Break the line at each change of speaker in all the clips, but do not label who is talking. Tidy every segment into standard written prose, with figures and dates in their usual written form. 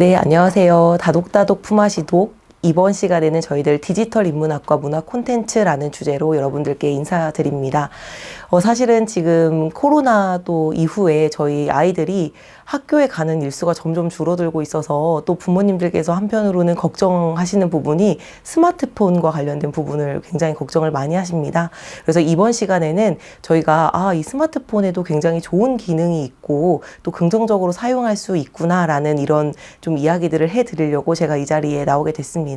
네, 안녕하세요. 다독다독 품앗이독. 이번 시간에는 저희들 디지털 인문학과 문화 콘텐츠라는 주제로 여러분들께 인사드립니다. 사실은 지금 코로나도 이후에 저희 아이들이 학교에 가는 일수가 점점 줄어들고 있어서 또 부모님들께서 한편으로는 걱정하시는 부분이 스마트폰과 관련된 부분을 굉장히 걱정을 많이 하십니다. 그래서 이번 시간에는 저희가 이 스마트폰에도 굉장히 좋은 기능이 있고 또 긍정적으로 사용할 수 있구나라는 이런 좀 이야기들을 해드리려고 제가 이 자리에 나오게 됐습니다.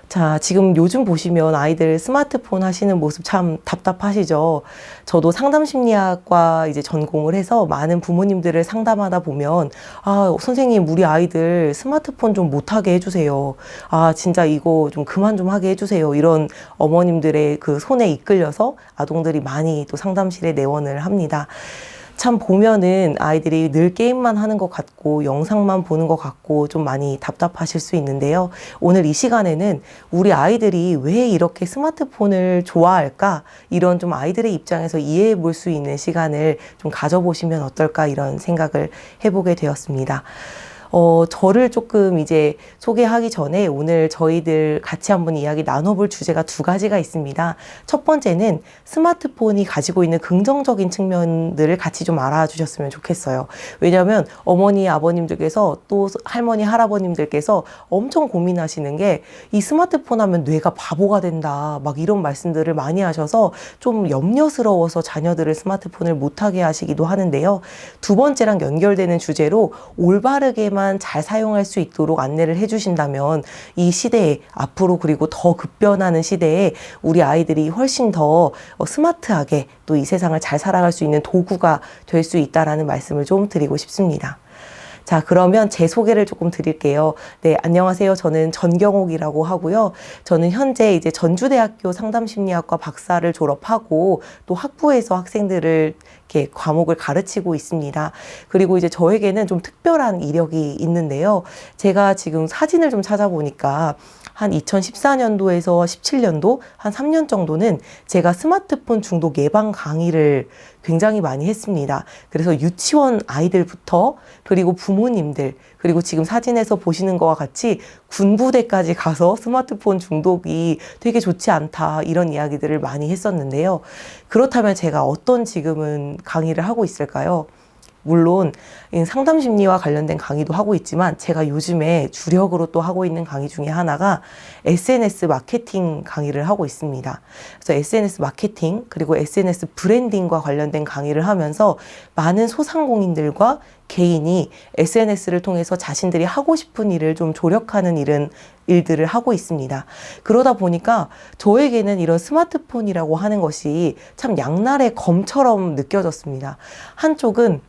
자, 지금 요즘 보시면 아이들 스마트폰 하시는 모습 참 답답하시죠? 저도 상담심리학과 이제 전공을 해서 많은 부모님들을 상담하다 보면, 선생님, 우리 아이들 스마트폰 좀 못하게 해주세요. 진짜 이거 좀 그만 좀 하게 해주세요. 이런 어머님들의 그 손에 이끌려서 아동들이 많이 또 상담실에 내원을 합니다. 참 보면은 아이들이 늘 게임만 하는 것 같고 영상만 보는 것 같고 좀 많이 답답하실 수 있는데요. 오늘 이 시간에는 우리 아이들이 왜 이렇게 스마트폰을 좋아할까? 이런 좀 아이들의 입장에서 이해해 볼 수 있는 시간을 좀 가져보시면 어떨까? 이런 생각을 해보게 되었습니다. 저를 조금 이제 소개하기 전에 오늘 저희들 같이 한번 이야기 나눠볼 주제가 두 가지가 있습니다. 첫 번째는 스마트폰이 가지고 있는 긍정적인 측면들을 같이 좀 알아주셨으면 좋겠어요. 왜냐하면 어머니, 아버님들께서 또 할머니, 할아버님들께서 엄청 고민하시는 게 이 스마트폰 하면 뇌가 바보가 된다. 막 이런 말씀들을 많이 하셔서 좀 염려스러워서 자녀들을 스마트폰을 못하게 하시기도 하는데요. 두 번째랑 연결되는 주제로 올바르게만 잘 사용할 수 있도록 안내를 해주신다면 이 시대에 앞으로 그리고 더 급변하는 시대에 우리 아이들이 훨씬 더 스마트하게 또 이 세상을 잘 살아갈 수 있는 도구가 될 수 있다라는 말씀을 좀 드리고 싶습니다. 자, 그러면 제 소개를 조금 드릴게요. 네, 안녕하세요. 저는 전경옥이라고 하고요. 저는 현재 이제 전주대학교 상담심리학과 박사를 졸업하고 또 학부에서 학생들을 이렇게 과목을 가르치고 있습니다. 그리고 이제 저에게는 좀 특별한 이력이 있는데요. 제가 지금 사진을 좀 찾아보니까 한 2014년도에서 17년도 한 3년 정도는 제가 스마트폰 중독 예방 강의를 굉장히 많이 했습니다. 그래서 유치원 아이들부터 그리고 부모님들 그리고 지금 사진에서 보시는 것과 같이 군부대까지 가서 스마트폰 중독이 되게 좋지 않다 이런 이야기들을 많이 했었는데요. 그렇다면 제가 어떤 지금은 강의를 하고 있을까요? 물론 상담심리와 관련된 강의도 하고 있지만 제가 요즘에 주력으로 또 하고 있는 강의 중에 하나가 SNS 마케팅 강의를 하고 있습니다. 그래서 SNS 마케팅 그리고 SNS 브랜딩과 관련된 강의를 하면서 많은 소상공인들과 개인이 SNS를 통해서 자신들이 하고 싶은 일을 좀 조력하는 일들을 하고 있습니다. 그러다 보니까 저에게는 이런 스마트폰이라고 하는 것이 참 양날의 검처럼 느껴졌습니다. 한쪽은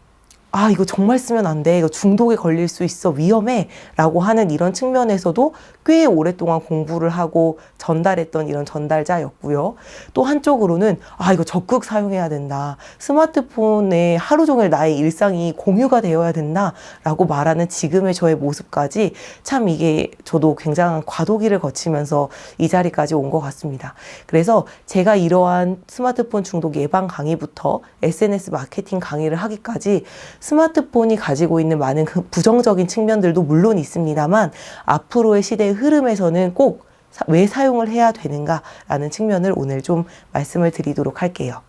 이거 정말 쓰면 안 돼. 이거 중독에 걸릴 수 있어. 위험해. 라고 하는 이런 측면에서도 꽤 오랫동안 공부를 하고 전달했던 이런 전달자였고요. 또 한쪽으로는 이거 적극 사용해야 된다. 스마트폰에 하루 종일 나의 일상이 공유가 되어야 된다. 라고 말하는 지금의 저의 모습까지 참 이게 저도 굉장한 과도기를 거치면서 이 자리까지 온 것 같습니다. 그래서 제가 이러한 스마트폰 중독 예방 강의부터 SNS 마케팅 강의를 하기까지 스마트폰이 가지고 있는 많은 부정적인 측면들도 물론 있습니다만 앞으로의 시대의 흐름에서는 꼭 왜 사용을 해야 되는가라는 측면을 오늘 좀 말씀을 드리도록 할게요.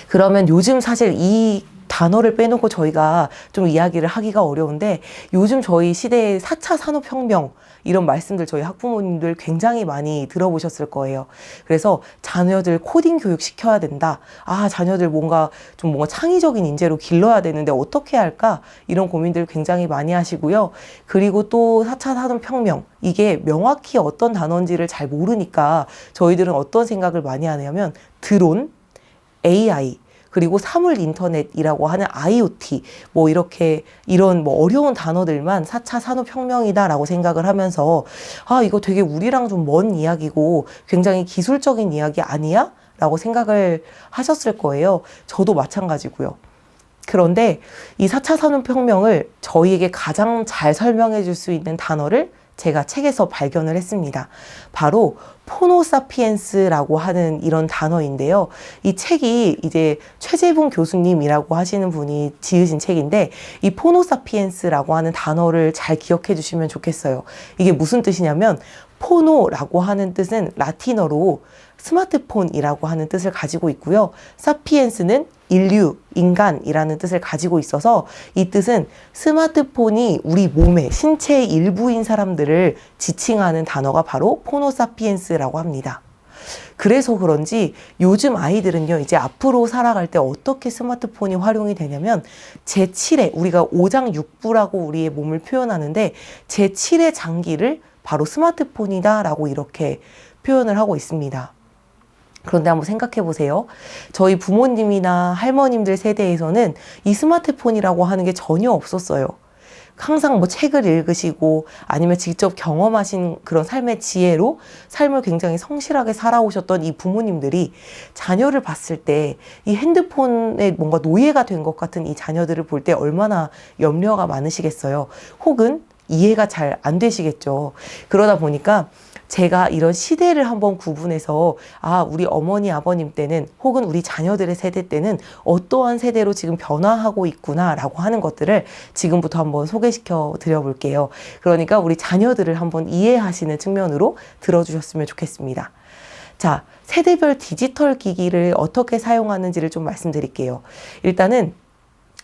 그러면 요즘 사실 이 단어를 빼놓고 저희가 좀 이야기를 하기가 어려운데 요즘 저희 시대의 4차 산업혁명 이런 말씀들 저희 학부모님들 굉장히 많이 들어보셨을 거예요. 그래서 자녀들 코딩 교육 시켜야 된다. 자녀들 뭔가 창의적인 인재로 길러야 되는데 어떻게 할까? 이런 고민들 굉장히 많이 하시고요. 그리고 또 4차 산업혁명 이게 명확히 어떤 단어인지를 잘 모르니까 저희들은 어떤 생각을 많이 하냐면 드론, AI 그리고 사물 인터넷이라고 하는 IoT, 이런 어려운 단어들만 4차 산업혁명이다라고 생각을 하면서, 이거 되게 우리랑 좀 먼 이야기고 굉장히 기술적인 이야기 아니야? 라고 생각을 하셨을 거예요. 저도 마찬가지고요. 그런데 이 4차 산업혁명을 저희에게 가장 잘 설명해 줄 수 있는 단어를 제가 책에서 발견을 했습니다. 바로 포노사피엔스라고 하는 이런 단어인데요. 이 책이 이제 최재분 교수님이라고 하시는 분이 지으신 책인데, 이 포노사피엔스라고 하는 단어를 잘 기억해 주시면 좋겠어요. 이게 무슨 뜻이냐면, 포노라고 하는 뜻은 라틴어로 스마트폰이라고 하는 뜻을 가지고 있고요. 사피엔스는 인류, 인간이라는 뜻을 가지고 있어서, 이 뜻은 스마트폰이 우리 몸의 신체의 일부인 사람들을 지칭하는 단어가 바로 포노사피엔스라고 합니다. 그래서 그런지 요즘 아이들은요, 이제 앞으로 살아갈 때 어떻게 스마트폰이 활용이 되냐면, 제7의, 우리가 오장육부라고 우리의 몸을 표현하는데, 제7의 장기를 바로 스마트폰이다라고 이렇게 표현을 하고 있습니다. 그런데 한번 생각해 보세요. 저희 부모님이나 할머님들 세대에서는 이 스마트폰이라고 하는 게 전혀 없었어요. 항상 뭐 책을 읽으시고 아니면 직접 경험하신 그런 삶의 지혜로 삶을 굉장히 성실하게 살아오셨던 이 부모님들이 자녀를 봤을 때 이 핸드폰에 뭔가 노예가 된 것 같은 이 자녀들을 볼 때 얼마나 염려가 많으시겠어요. 혹은 이해가 잘 안 되시겠죠. 그러다 보니까 제가 이런 시대를 한번 구분해서, 우리 어머니, 아버님 때는, 혹은 우리 자녀들의 세대 때는 어떠한 세대로 지금 변화하고 있구나라고 하는 것들을 지금부터 한번 소개시켜 드려볼게요. 그러니까 우리 자녀들을 한번 이해하시는 측면으로 들어주셨으면 좋겠습니다. 자, 세대별 디지털 기기를 어떻게 사용하는지를 좀 말씀드릴게요. 일단은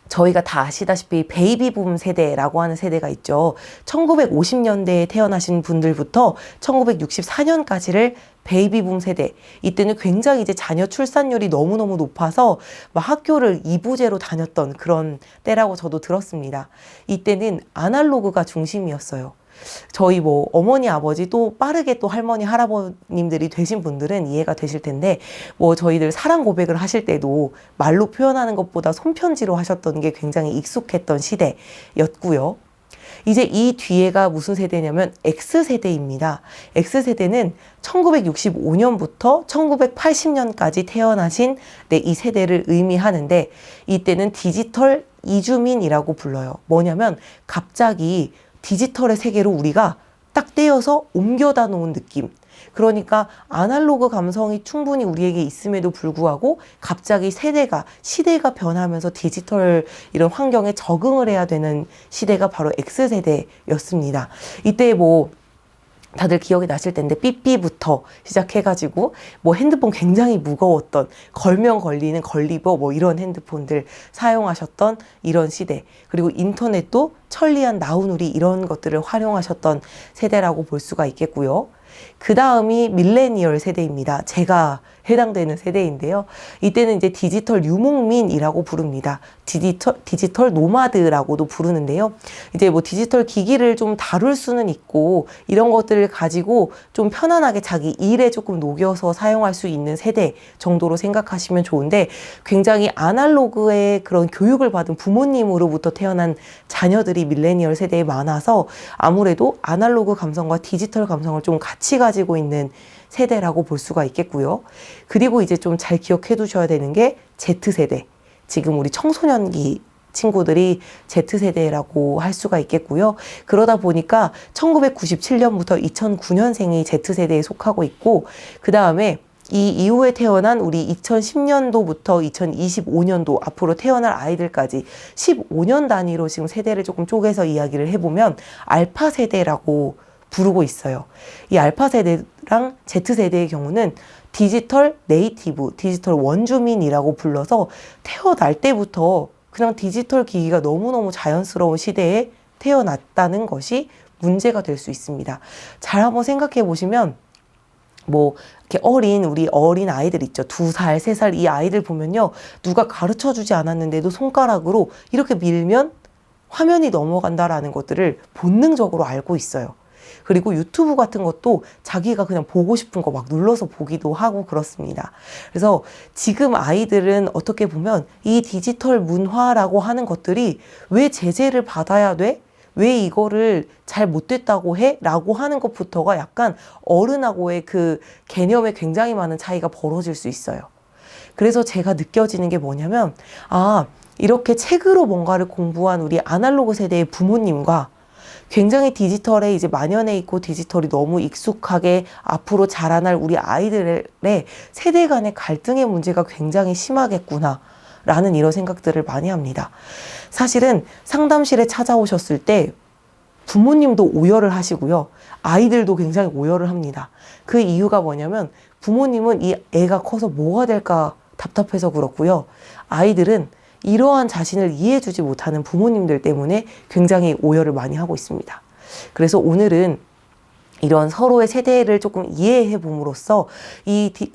저희가 다 아시다시피 베이비붐 세대라고 하는 세대가 있죠. 1950년대에 태어나신 분들부터 1964년까지를 베이비붐 세대. 이때는 굉장히 이제 자녀 출산율이 너무너무 높아서 막 학교를 이부제로 다녔던 그런 때라고 저도 들었습니다. 이때는 아날로그가 중심이었어요. 저희 뭐 어머니, 아버지, 또 빠르게 또 할머니, 할아버님들이 되신 분들은 이해가 되실 텐데, 뭐 저희들 사랑 고백을 하실 때도 말로 표현하는 것보다 손편지로 하셨던 게 굉장히 익숙했던 시대였고요. 이제 이 뒤에가 무슨 세대냐면 X세대입니다. X세대는 1965년부터 1980년까지 태어나신 이 세대를 의미하는데, 이때는 디지털 이주민이라고 불러요. 뭐냐면 갑자기 디지털의 세계로 우리가 딱 떼어서 옮겨다 놓은 느낌. 그러니까 아날로그 감성이 충분히 우리에게 있음에도 불구하고 갑자기 시대가 변하면서 디지털 이런 환경에 적응을 해야 되는 시대가 바로 X세대였습니다. 이때 뭐 다들 기억이 나실 텐데, 삐삐부터 시작해가지고 뭐 핸드폰 굉장히 무거웠던, 걸면 걸리는 걸리버 뭐 이런 핸드폰들 사용하셨던 이런 시대, 그리고 인터넷도 천리안 나우누리 이런 것들을 활용하셨던 세대라고 볼 수가 있겠고요. 그 다음이 밀레니얼 세대입니다. 제가 해당되는 세대인데요. 이때는 이제 디지털 유목민이라고 부릅니다. 디지털 노마드라고도 부르는데요. 이제 뭐 디지털 기기를 좀 다룰 수는 있고, 이런 것들을 가지고 좀 편안하게 자기 일에 조금 녹여서 사용할 수 있는 세대 정도로 생각하시면 좋은데, 굉장히 아날로그의 그런 교육을 받은 부모님으로부터 태어난 자녀들이 밀레니얼 세대에 많아서 아무래도 아날로그 감성과 디지털 감성을 좀 같이 가지고 있는 세대라고 볼 수가 있겠고요. 그리고 이제 좀 잘 기억해 두셔야 되는 게 Z세대. 지금 우리 청소년기 친구들이 Z세대라고 할 수가 있겠고요. 그러다 보니까 1997년부터 2009년생이 Z세대에 속하고 있고, 그 다음에 이 이후에 태어난 우리 2010년도부터 2025년도 앞으로 태어날 아이들까지 15년 단위로 지금 세대를 조금 쪼개서 이야기를 해보면 알파 세대라고 부르고 있어요. 이 알파 세대랑 Z세대의 경우는 디지털 네이티브, 디지털 원주민이라고 불러서 태어날 때부터 그냥 디지털 기기가 너무너무 자연스러운 시대에 태어났다는 것이 문제가 될 수 있습니다. 잘 한번 생각해 보시면, 뭐 이렇게 우리 어린 아이들 있죠. 2살, 3살 이 아이들 보면요, 누가 가르쳐 주지 않았는데도 손가락으로 이렇게 밀면 화면이 넘어간다라는 것들을 본능적으로 알고 있어요. 그리고 유튜브 같은 것도 자기가 그냥 보고 싶은 거 막 눌러서 보기도 하고 그렇습니다. 그래서 지금 아이들은 어떻게 보면 이 디지털 문화라고 하는 것들이 왜 제재를 받아야 돼? 왜 이거를 잘 못됐다고 해? 라고 하는 것부터가 약간 어른하고의 그 개념에 굉장히 많은 차이가 벌어질 수 있어요. 그래서 제가 느껴지는 게 뭐냐면, 이렇게 책으로 뭔가를 공부한 우리 아날로그 세대의 부모님과 굉장히 디지털에 이제 만연해 있고 디지털이 너무 익숙하게 앞으로 자라날 우리 아이들의 세대 간의 갈등의 문제가 굉장히 심하겠구나 라는 이런 생각들을 많이 합니다. 사실은 상담실에 찾아오셨을 때 부모님도 오열을 하시고요. 아이들도 굉장히 오열을 합니다. 그 이유가 뭐냐면 부모님은 이 애가 커서 뭐가 될까 답답해서 그렇고요. 아이들은 이러한 자신을 이해해주지 못하는 부모님들 때문에 굉장히 오열을 많이 하고 있습니다. 그래서 오늘은 이런 서로의 세대를 조금 이해해 봄으로써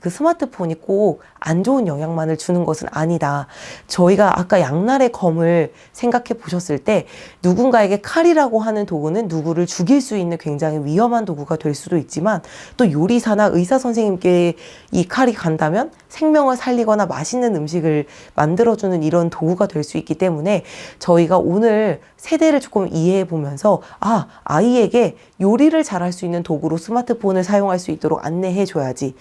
그 스마트폰이 꼭 안 좋은 영향만을 주는 것은 아니다. 저희가 아까 양날의 검을 생각해 보셨을 때 누군가에게 칼이라고 하는 도구는 누구를 죽일 수 있는 굉장히 위험한 도구가 될 수도 있지만 또 요리사나 의사 선생님께 이 칼이 간다면 생명을 살리거나 맛있는 음식을 만들어주는 이런 도구가 될 수 있기 때문에 저희가 오늘 세대를 조금 이해해 보면서 아이에게 요리를 잘할 수 있는 도구로 스마트폰을 사용할 수 있도록 안내해 줘야지.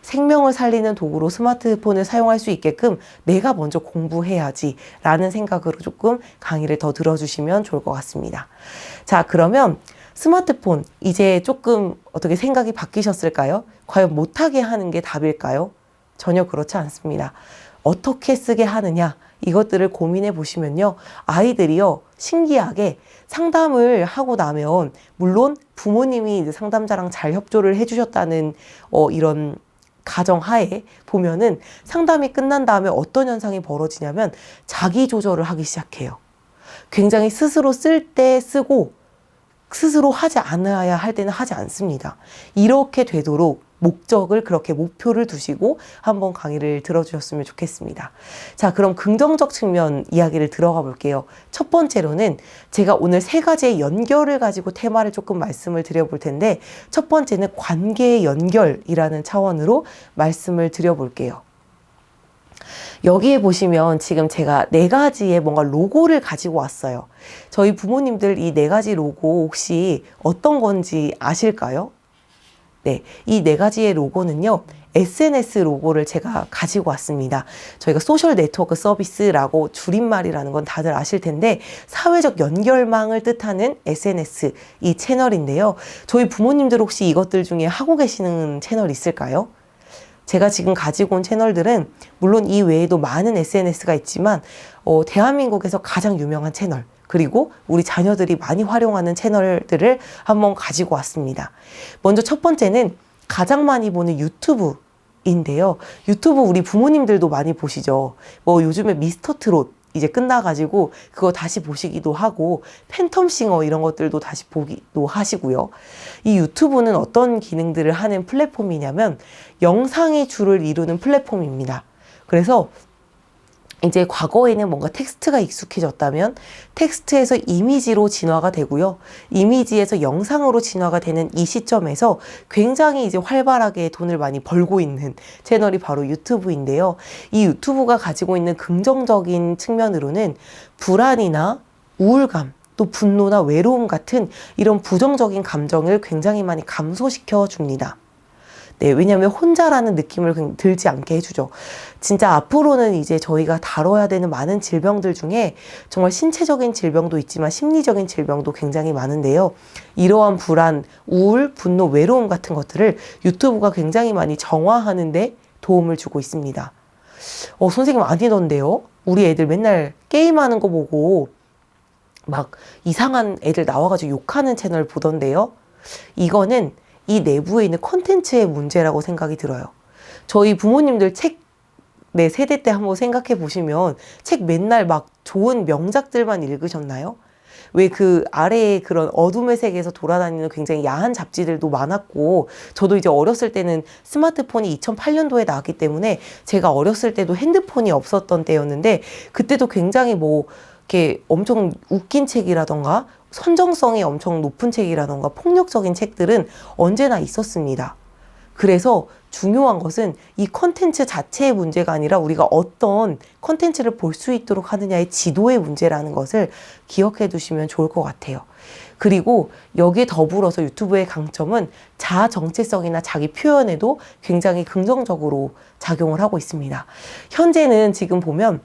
생명을 살리는 도구로 스마트폰을 사용할 수 있게끔 내가 먼저 공부해야지 라는 생각으로 조금 강의를 더 들어주시면 좋을 것 같습니다. 자, 그러면 스마트폰 이제 조금 어떻게 생각이 바뀌셨을까요? 과연 못하게 하는 게 답일까요? 전혀 그렇지 않습니다. 어떻게 쓰게 하느냐 이것들을 고민해 보시면요. 아이들이요 신기하게 상담을 하고 나면 물론 부모님이 이제 상담자랑 잘 협조를 해주셨다는 이런 가정하에 보면은 상담이 끝난 다음에 어떤 현상이 벌어지냐면 자기 조절을 하기 시작해요. 굉장히 스스로 쓸 때 쓰고 스스로 하지 않아야 할 때는 하지 않습니다. 이렇게 되도록 목적을 그렇게 목표를 두시고 한번 강의를 들어주셨으면 좋겠습니다. 자, 그럼 긍정적 측면 이야기를 들어가 볼게요. 첫 번째로는 제가 오늘 3가지의 연결을 가지고 테마를 조금 말씀을 드려볼 텐데 첫 번째는 관계의 연결이라는 차원으로 말씀을 드려볼게요. 여기에 보시면 지금 제가 4가지의 뭔가 로고를 가지고 왔어요. 저희 부모님들 이 4가지 로고 혹시 어떤 건지 아실까요? 네, 이 4가지의 로고는요, SNS 로고를 제가 가지고 왔습니다. 저희가 소셜 네트워크 서비스라고 줄임말이라는 건 다들 아실 텐데 사회적 연결망을 뜻하는 SNS 이 채널인데요. 저희 부모님들 혹시 이것들 중에 하고 계시는 채널 있을까요? 제가 지금 가지고 온 채널들은 물론 이 외에도 많은 SNS가 있지만 대한민국에서 가장 유명한 채널 그리고 우리 자녀들이 많이 활용하는 채널들을 한번 가지고 왔습니다. 먼저 첫 번째는 가장 많이 보는 유튜브인데요. 유튜브 우리 부모님들도 많이 보시죠. 요즘에 미스터 트롯 이제 끝나가지고 그거 다시 보시기도 하고 팬텀싱어 이런 것들도 다시 보기도 하시고요. 이 유튜브는 어떤 기능들을 하는 플랫폼이냐면 영상이 주를 이루는 플랫폼입니다. 그래서 이제 과거에는 뭔가 텍스트가 익숙해졌다면 텍스트에서 이미지로 진화가 되고요. 이미지에서 영상으로 진화가 되는 이 시점에서 굉장히 이제 활발하게 돈을 많이 벌고 있는 채널이 바로 유튜브인데요. 이 유튜브가 가지고 있는 긍정적인 측면으로는 불안이나 우울감, 또 분노나 외로움 같은 이런 부정적인 감정을 굉장히 많이 감소시켜 줍니다. 네, 왜냐하면 혼자라는 느낌을 들지 않게 해주죠. 진짜 앞으로는 이제 저희가 다뤄야 되는 많은 질병들 중에 정말 신체적인 질병도 있지만 심리적인 질병도 굉장히 많은데요. 이러한 불안, 우울, 분노, 외로움 같은 것들을 유튜브가 굉장히 많이 정화하는 데 도움을 주고 있습니다. 선생님 아니던데요? 우리 애들 맨날 게임하는 거 보고 막 이상한 애들 나와가지고 욕하는 채널 보던데요. 이거는 이 내부에 있는 콘텐츠의 문제라고 생각이 들어요. 저희 부모님들 책 세대 때 한번 생각해 보시면 책 맨날 막 좋은 명작들만 읽으셨나요? 왜 그 아래에 그런 어둠의 세계에서 돌아다니는 굉장히 야한 잡지들도 많았고 저도 이제 어렸을 때는 스마트폰이 2008년도에 나왔기 때문에 제가 어렸을 때도 핸드폰이 없었던 때였는데 그때도 굉장히 이렇게 엄청 웃긴 책이라던가 선정성이 엄청 높은 책이라던가 폭력적인 책들은 언제나 있었습니다. 그래서 중요한 것은 이 컨텐츠 자체의 문제가 아니라 우리가 어떤 컨텐츠를 볼 수 있도록 하느냐의 지도의 문제라는 것을 기억해 두시면 좋을 것 같아요. 그리고 여기에 더불어서 유튜브의 강점은 자아 정체성이나 자기 표현에도 굉장히 긍정적으로 작용을 하고 있습니다. 현재는 지금 보면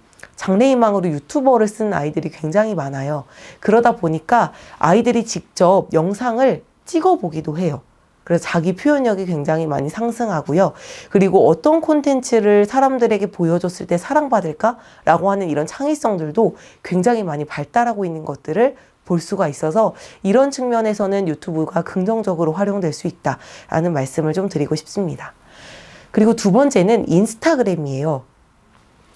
장래희망으로 유튜버를 쓰는 아이들이 굉장히 많아요. 그러다 보니까 아이들이 직접 영상을 찍어보기도 해요. 그래서 자기 표현력이 굉장히 많이 상승하고요. 그리고 어떤 콘텐츠를 사람들에게 보여줬을 때 사랑받을까라고 하는 이런 창의성들도 굉장히 많이 발달하고 있는 것들을 볼 수가 있어서 이런 측면에서는 유튜브가 긍정적으로 활용될 수 있다라는 말씀을 좀 드리고 싶습니다. 그리고 두 번째는 인스타그램이에요.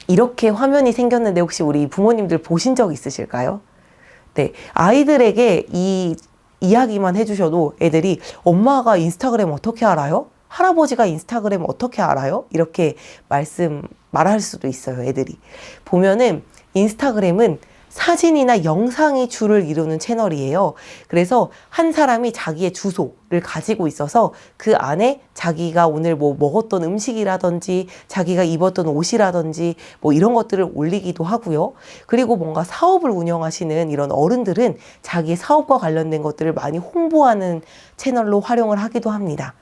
이렇게 화면이 생겼는데 혹시 우리 부모님들 보신 적 있으실까요? 네, 아이들에게 이 이야기만 해주셔도 애들이 엄마가 인스타그램 어떻게 알아요? 할아버지가 인스타그램 어떻게 알아요? 이렇게 말할 수도 있어요, 애들이. 보면은 인스타그램은 사진이나 영상이 주를 이루는 채널이에요. 그래서 한 사람이 자기의 주소를 가지고 있어서 그 안에 자기가 오늘 뭐 먹었던 음식이라든지 자기가 입었던 옷이라든지 뭐 이런 것들을 올리기도 하고요. 그리고 뭔가 사업을 운영하시는 이런 어른들은 자기의 사업과 관련된 것들을 많이 홍보하는 채널로 활용을 하기도 합니다.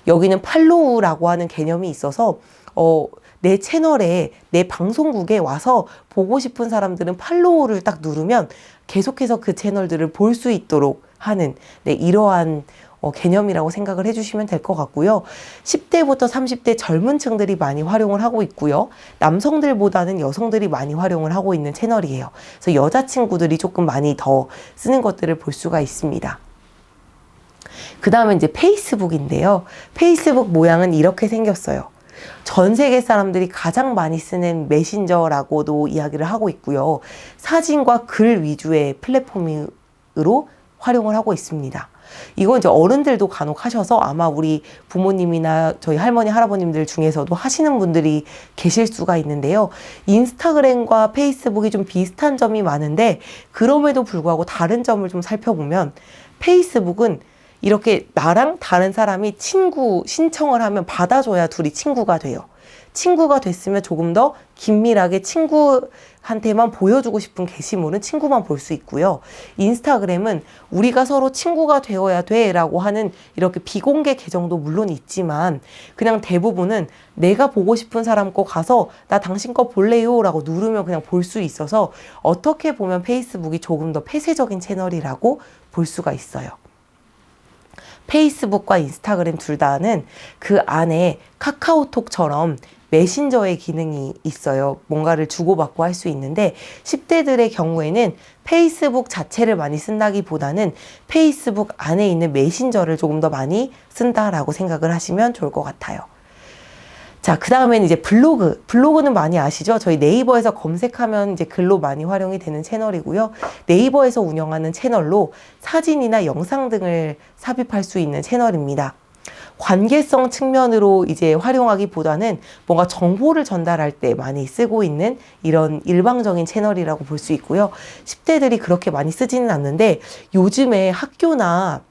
여기는 팔로우라고 하는 개념이 있어서 내 채널에, 내 방송국에 와서 보고 싶은 사람들은 팔로우를 딱 누르면 계속해서 그 채널들을 볼 수 있도록 하는 이러한 개념이라고 생각을 해주시면 될 것 같고요. 10대부터 30대 젊은 층들이 많이 활용을 하고 있고요. 남성들보다는 여성들이 많이 활용을 하고 있는 채널이에요. 그래서 여자친구들이 조금 많이 더 쓰는 것들을 볼 수가 있습니다. 그 다음에 이제 페이스북인데요. 페이스북 모양은 이렇게 생겼어요. 전 세계 사람들이 가장 많이 쓰는 메신저라고도 이야기를 하고 있고요. 사진과 글 위주의 플랫폼으로 활용을 하고 있습니다. 이건 이제 어른들도 간혹 하셔서 아마 우리 부모님이나 저희 할머니, 할아버님들 중에서도 하시는 분들이 계실 수가 있는데요. 인스타그램과 페이스북이 좀 비슷한 점이 많은데 그럼에도 불구하고 다른 점을 좀 살펴보면 페이스북은 이렇게 나랑 다른 사람이 친구 신청을 하면 받아줘야 둘이 친구가 돼요. 친구가 됐으면 조금 더 긴밀하게 친구한테만 보여주고 싶은 게시물은 친구만 볼 수 있고요. 인스타그램은 우리가 서로 친구가 되어야 돼 라고 하는 이렇게 비공개 계정도 물론 있지만 그냥 대부분은 내가 보고 싶은 사람 거 가서 나 당신 거 볼래요 라고 누르면 그냥 볼 수 있어서 어떻게 보면 페이스북이 조금 더 폐쇄적인 채널이라고 볼 수가 있어요. 페이스북과 인스타그램 둘 다는 그 안에 카카오톡처럼 메신저의 기능이 있어요. 뭔가를 주고받고 할 수 있는데 10대들의 경우에는 페이스북 자체를 많이 쓴다기보다는 페이스북 안에 있는 메신저를 조금 더 많이 쓴다라고 생각을 하시면 좋을 것 같아요. 자, 그 다음에는 이제 블로그. 블로그는 많이 아시죠? 저희 네이버에서 검색하면 이제 글로 많이 활용이 되는 채널이고요. 네이버에서 운영하는 채널로 사진이나 영상 등을 삽입할 수 있는 채널입니다. 관계성 측면으로 이제 활용하기보다는 뭔가 정보를 전달할 때 많이 쓰고 있는 이런 일방적인 채널이라고 볼 수 있고요. 10대들이 그렇게 많이 쓰지는 않는데 요즘에 학교나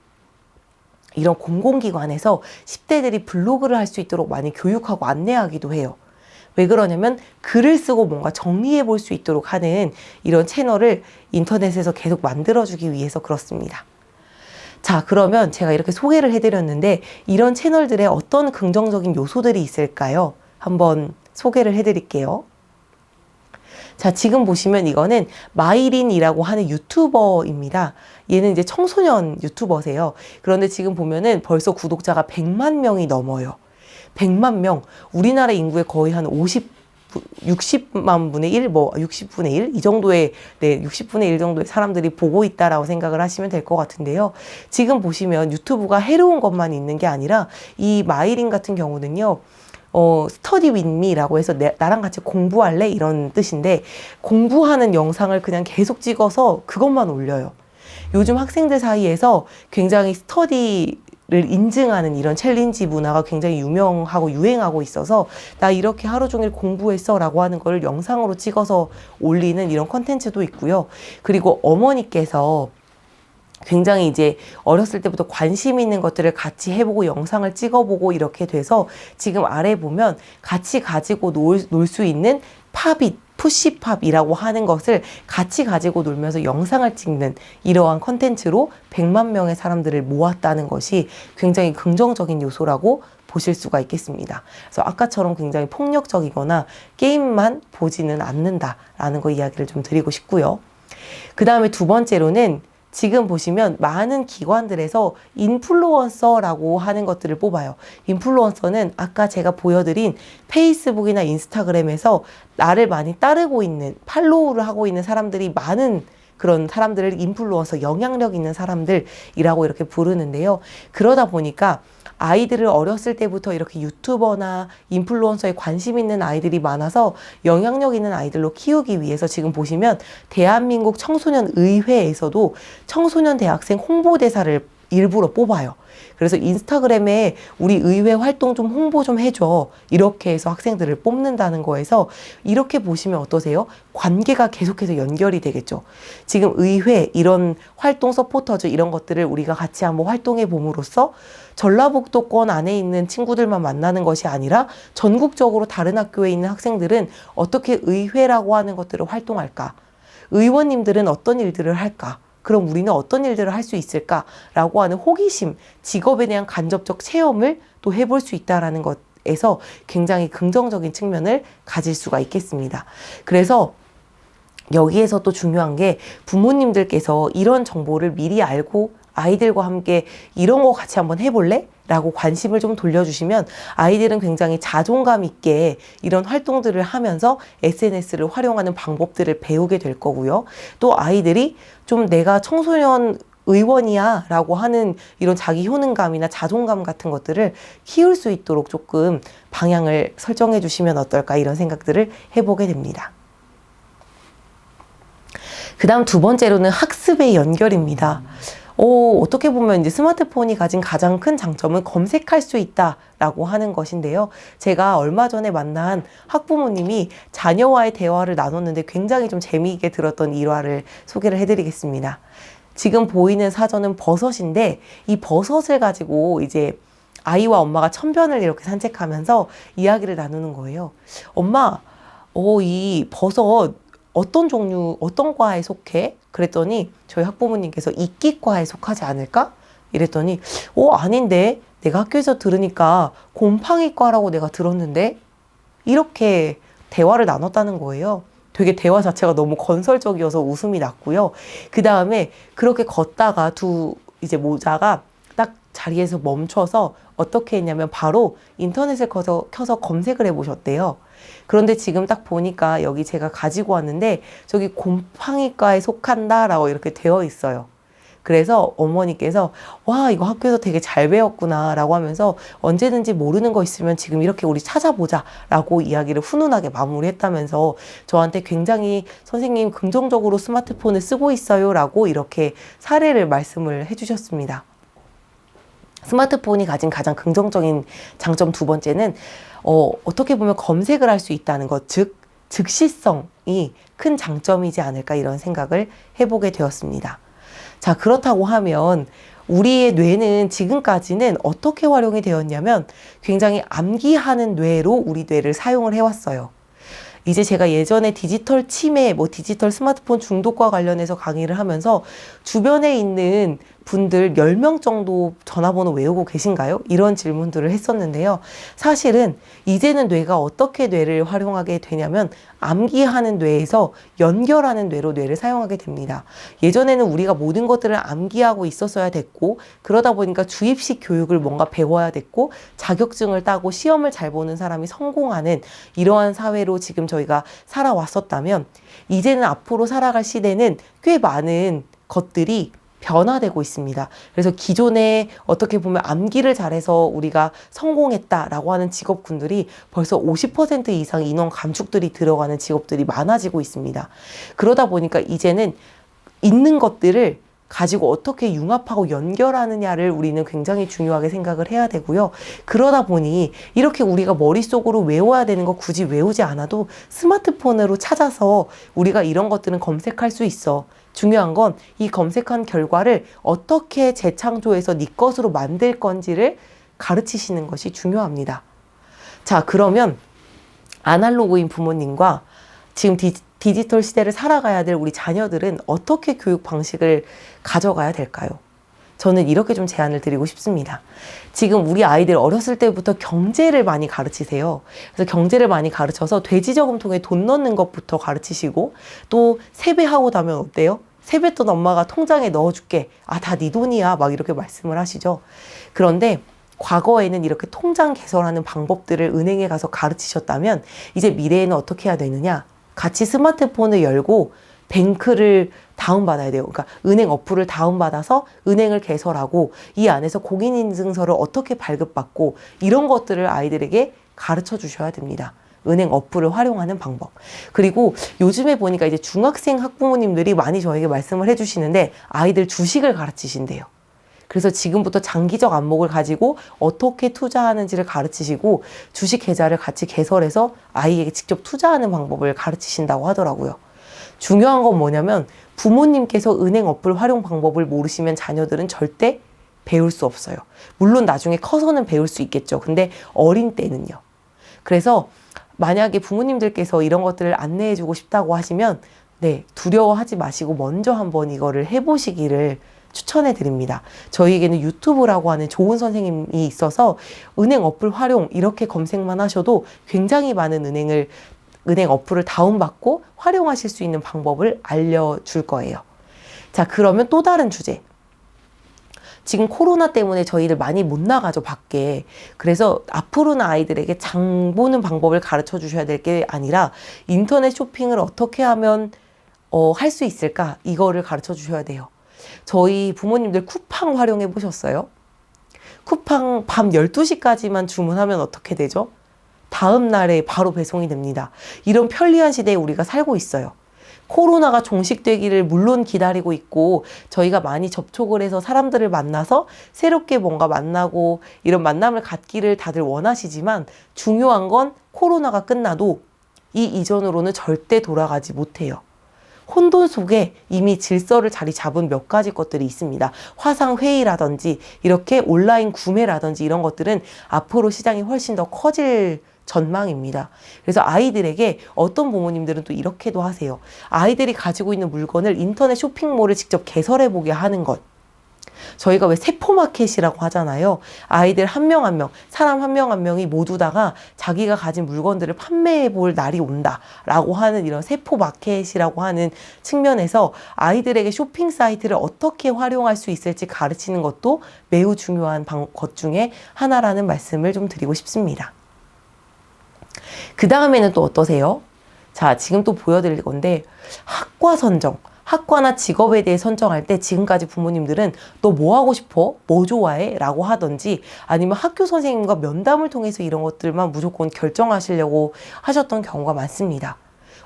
이런 공공기관에서 10대들이 블로그를 할 수 있도록 많이 교육하고 안내하기도 해요. 왜 그러냐면 글을 쓰고 뭔가 정리해 볼 수 있도록 하는 이런 채널을 인터넷에서 계속 만들어주기 위해서 그렇습니다. 자, 그러면 제가 이렇게 소개를 해드렸는데 이런 채널들에 어떤 긍정적인 요소들이 있을까요? 한번 소개를 해드릴게요. 자, 지금 보시면 이거는 마이린이라고 하는 유튜버입니다. 얘는 이제 청소년 유튜버세요. 그런데 지금 보면은 벌써 구독자가 100만 명이 넘어요. 100만 명. 우리나라 인구의 거의 한 60만 분의 1, 60분의 1? 이 정도의, 60분의 1 정도의 사람들이 보고 있다라고 생각을 하시면 될 것 같은데요. 지금 보시면 유튜브가 해로운 것만 있는 게 아니라 이 마이린 같은 경우는요. 스터디 윗 미라고 해서 나랑 같이 공부할래? 이런 뜻인데 공부하는 영상을 그냥 계속 찍어서 그것만 올려요. 요즘 학생들 사이에서 굉장히 스터디를 인증하는 이런 챌린지 문화가 굉장히 유명하고 유행하고 있어서 나 이렇게 하루 종일 공부했어 라고 하는 걸 영상으로 찍어서 올리는 이런 컨텐츠도 있고요. 그리고 어머니께서 굉장히 이제 어렸을 때부터 관심 있는 것들을 같이 해보고 영상을 찍어보고 이렇게 돼서 지금 아래 보면 같이 가지고 놀 수 있는 팝잇, 푸시팝이라고 하는 것을 같이 가지고 놀면서 영상을 찍는 이러한 컨텐츠로 100만 명의 사람들을 모았다는 것이 굉장히 긍정적인 요소라고 보실 수가 있겠습니다. 그래서 아까처럼 굉장히 폭력적이거나 게임만 보지는 않는다라는 거 이야기를 좀 드리고 싶고요. 그 다음에 두 번째로는 지금 보시면 많은 기관들에서 인플루언서라고 하는 것들을 뽑아요. 인플루언서는 아까 제가 보여드린 페이스북이나 인스타그램에서 나를 많이 따르고 있는, 팔로우를 하고 있는 사람들이 많은 그런 사람들을 인플루언서, 영향력 있는 사람들이라고 이렇게 부르는데요. 그러다 보니까 아이들을 어렸을 때부터 이렇게 유튜버나 인플루언서에 관심 있는 아이들이 많아서 영향력 있는 아이들로 키우기 위해서 지금 보시면 대한민국 청소년 의회에서도 청소년 대학생 홍보대사를 일부러 뽑아요. 그래서 인스타그램에 우리 의회 활동 좀 홍보 좀 해줘. 이렇게 해서 학생들을 뽑는다는 거에서 이렇게 보시면 어떠세요? 관계가 계속해서 연결이 되겠죠. 지금 의회 이런 활동 서포터즈 이런 것들을 우리가 같이 한번 활동해 봄으로써 전라북도권 안에 있는 친구들만 만나는 것이 아니라 전국적으로 다른 학교에 있는 학생들은 어떻게 의회라고 하는 것들을 활동할까? 의원님들은 어떤 일들을 할까? 그럼 우리는 어떤 일들을 할 수 있을까라고 하는 호기심, 직업에 대한 간접적 체험을 또 해볼 수 있다라는 것에서 굉장히 긍정적인 측면을 가질 수가 있겠습니다. 그래서 여기에서 또 중요한 게 부모님들께서 이런 정보를 미리 알고 아이들과 함께 이런 거 같이 한번 해볼래? 라고 관심을 좀 돌려주시면 아이들은 굉장히 자존감 있게 이런 활동들을 하면서 SNS를 활용하는 방법들을 배우게 될 거고요. 또 아이들이 좀 내가 청소년 의원이야 라고 하는 이런 자기 효능감이나 자존감 같은 것들을 키울 수 있도록 조금 방향을 설정해 주시면 어떨까 이런 생각들을 해보게 됩니다. 그 다음 두 번째로는 학습의 연결입니다. 어떻게 보면 이제 스마트폰이 가진 가장 큰 장점은 검색할 수 있다라고 하는 것인데요. 제가 얼마 전에 만난 학부모님이 자녀와의 대화를 나눴는데 굉장히 좀 재미있게 들었던 일화를 소개를 해드리겠습니다. 지금 보이는 사전은 버섯인데 이 버섯을 가지고 이제 아이와 엄마가 천변을 이렇게 산책하면서 이야기를 나누는 거예요. 엄마, 이 버섯 어떤 종류, 어떤 과에 속해? 그랬더니 저희 학부모님께서 이끼과에 속하지 않을까? 이랬더니 아닌데 내가 학교에서 들으니까 곰팡이과라고 내가 들었는데 이렇게 대화를 나눴다는 거예요. 되게 대화 자체가 너무 건설적이어서 웃음이 났고요. 그 다음에 그렇게 걷다가 이제 모자가 딱 자리에서 멈춰서 어떻게 했냐면 바로 인터넷을 켜서 검색을 해보셨대요. 그런데 지금 딱 보니까 여기 제가 가지고 왔는데 저기 곰팡이과에 속한다라고 이렇게 되어 있어요. 그래서 어머니께서 와 이거 학교에서 되게 잘 배웠구나 라고 하면서 언제든지 모르는 거 있으면 지금 이렇게 우리 찾아보자 라고 이야기를 훈훈하게 마무리했다면서 저한테 굉장히 선생님 긍정적으로 스마트폰을 쓰고 있어요 라고 이렇게 사례를 말씀을 해주셨습니다. 스마트폰이 가진 가장 긍정적인 장점 두 번째는 어떻게 보면 검색을 할 수 있다는 것, 즉 즉시성이 큰 장점이지 않을까 이런 생각을 해보게 되었습니다. 자, 그렇다고 하면 우리의 뇌는 지금까지는 어떻게 활용이 되었냐면 굉장히 암기하는 뇌로 우리 뇌를 사용을 해왔어요. 이제 제가 예전에 디지털 치매, 디지털 스마트폰 중독과 관련해서 강의를 하면서 주변에 있는 분들 10명 정도 전화번호 외우고 계신가요? 이런 질문들을 했었는데요. 사실은 이제는 뇌가 어떻게 뇌를 활용하게 되냐면 암기하는 뇌에서 연결하는 뇌로 뇌를 사용하게 됩니다. 예전에는 우리가 모든 것들을 암기하고 있었어야 됐고 그러다 보니까 주입식 교육을 뭔가 배워야 됐고 자격증을 따고 시험을 잘 보는 사람이 성공하는 이러한 사회로 지금 저희가 살아왔었다면 이제는 앞으로 살아갈 시대는 꽤 많은 것들이 변화되고 있습니다. 그래서 기존에 어떻게 보면 암기를 잘해서 우리가 성공했다라고 하는 직업군들이 벌써 50% 이상 인원 감축들이 들어가는 직업들이 많아지고 있습니다. 그러다 보니까 이제는 있는 것들을 가지고 어떻게 융합하고 연결하느냐를 우리는 굉장히 중요하게 생각을 해야 되고요. 그러다 보니 이렇게 우리가 머릿속으로 외워야 되는 거 굳이 외우지 않아도 스마트폰으로 찾아서 우리가 이런 것들은 검색할 수 있어. 중요한 건 이 검색한 결과를 어떻게 재창조해서 네 것으로 만들 건지를 가르치시는 것이 중요합니다. 자, 그러면 아날로그인 부모님과 지금 디지털 시대를 살아가야 될 우리 자녀들은 어떻게 교육 방식을 가져가야 될까요? 저는 이렇게 좀 제안을 드리고 싶습니다. 지금 우리 아이들 어렸을 때부터 경제를 많이 가르치세요. 그래서 경제를 많이 가르쳐서 돼지저금통에 돈 넣는 것부터 가르치시고, 또 세배하고 나면 어때요? 세뱃돈 엄마가 통장에 넣어줄게. 아, 다 네 돈이야. 막 이렇게 말씀을 하시죠. 그런데 과거에는 이렇게 통장 개설하는 방법들을 은행에 가서 가르치셨다면, 이제 미래에는 어떻게 해야 되느냐? 같이 스마트폰을 열고 뱅크를 다운받아야 돼요. 그러니까 은행 어플을 다운받아서 은행을 개설하고, 이 안에서 공인인증서를 어떻게 발급받고, 이런 것들을 아이들에게 가르쳐 주셔야 됩니다. 은행 어플을 활용하는 방법. 그리고 요즘에 보니까 이제 중학생 학부모님들이 많이 저에게 말씀을 해주시는데, 아이들 주식을 가르치신대요. 그래서 지금부터 장기적 안목을 가지고 어떻게 투자하는지를 가르치시고, 주식 계좌를 같이 개설해서 아이에게 직접 투자하는 방법을 가르치신다고 하더라고요. 중요한 건 뭐냐면, 부모님께서 은행 어플 활용 방법을 모르시면 자녀들은 절대 배울 수 없어요. 물론 나중에 커서는 배울 수 있겠죠. 근데 어린 때는요. 그래서 만약에 부모님들께서 이런 것들을 안내해주고 싶다고 하시면, 네, 두려워하지 마시고 먼저 한번 이거를 해보시기를 추천해 드립니다. 저희에게는 유튜브라고 하는 좋은 선생님이 있어서 은행 어플 활용 이렇게 검색만 하셔도 굉장히 많은 은행 어플을 다운받고 활용하실 수 있는 방법을 알려줄 거예요. 자, 그러면 또 다른 주제. 지금 코로나 때문에 저희들 많이 못 나가죠, 밖에. 그래서 앞으로는 아이들에게 장 보는 방법을 가르쳐 주셔야 될 게 아니라, 인터넷 쇼핑을 어떻게 하면 할 수 있을까? 이거를 가르쳐 주셔야 돼요. 저희 부모님들 쿠팡 활용해 보셨어요? 쿠팡 밤 12시까지만 주문하면 어떻게 되죠? 다음 날에 바로 배송이 됩니다. 이런 편리한 시대에 우리가 살고 있어요. 코로나가 종식되기를 물론 기다리고 있고, 저희가 많이 접촉을 해서 사람들을 만나서 새롭게 뭔가 만나고 이런 만남을 갖기를 다들 원하시지만, 중요한 건 코로나가 끝나도 이 이전으로는 절대 돌아가지 못해요. 혼돈 속에 이미 질서를 자리 잡은 몇 가지 것들이 있습니다. 화상회의라든지 이렇게 온라인 구매라든지 이런 것들은 앞으로 시장이 훨씬 더 커질 전망입니다. 그래서 아이들에게 어떤 부모님들은 또 이렇게도 하세요. 아이들이 가지고 있는 물건을 인터넷 쇼핑몰을 직접 개설해 보게 하는 것. 저희가 왜 세포마켓이라고 하잖아요. 아이들 한 명 한 명, 사람 한 명 한 명이 모두 다가 자기가 가진 물건들을 판매해 볼 날이 온다라고 하는 이런 세포마켓이라고 하는 측면에서 아이들에게 쇼핑 사이트를 어떻게 활용할 수 있을지 가르치는 것도 매우 중요한 것 중에 하나라는 말씀을 좀 드리고 싶습니다. 그 다음에는 또 어떠세요? 자, 지금 또 보여드릴 건데, 학과 선정. 학과나 직업에 대해 선정할 때 지금까지 부모님들은 너 뭐 하고 싶어? 뭐 좋아해? 라고 하던지, 아니면 학교 선생님과 면담을 통해서 이런 것들만 무조건 결정하시려고 하셨던 경우가 많습니다.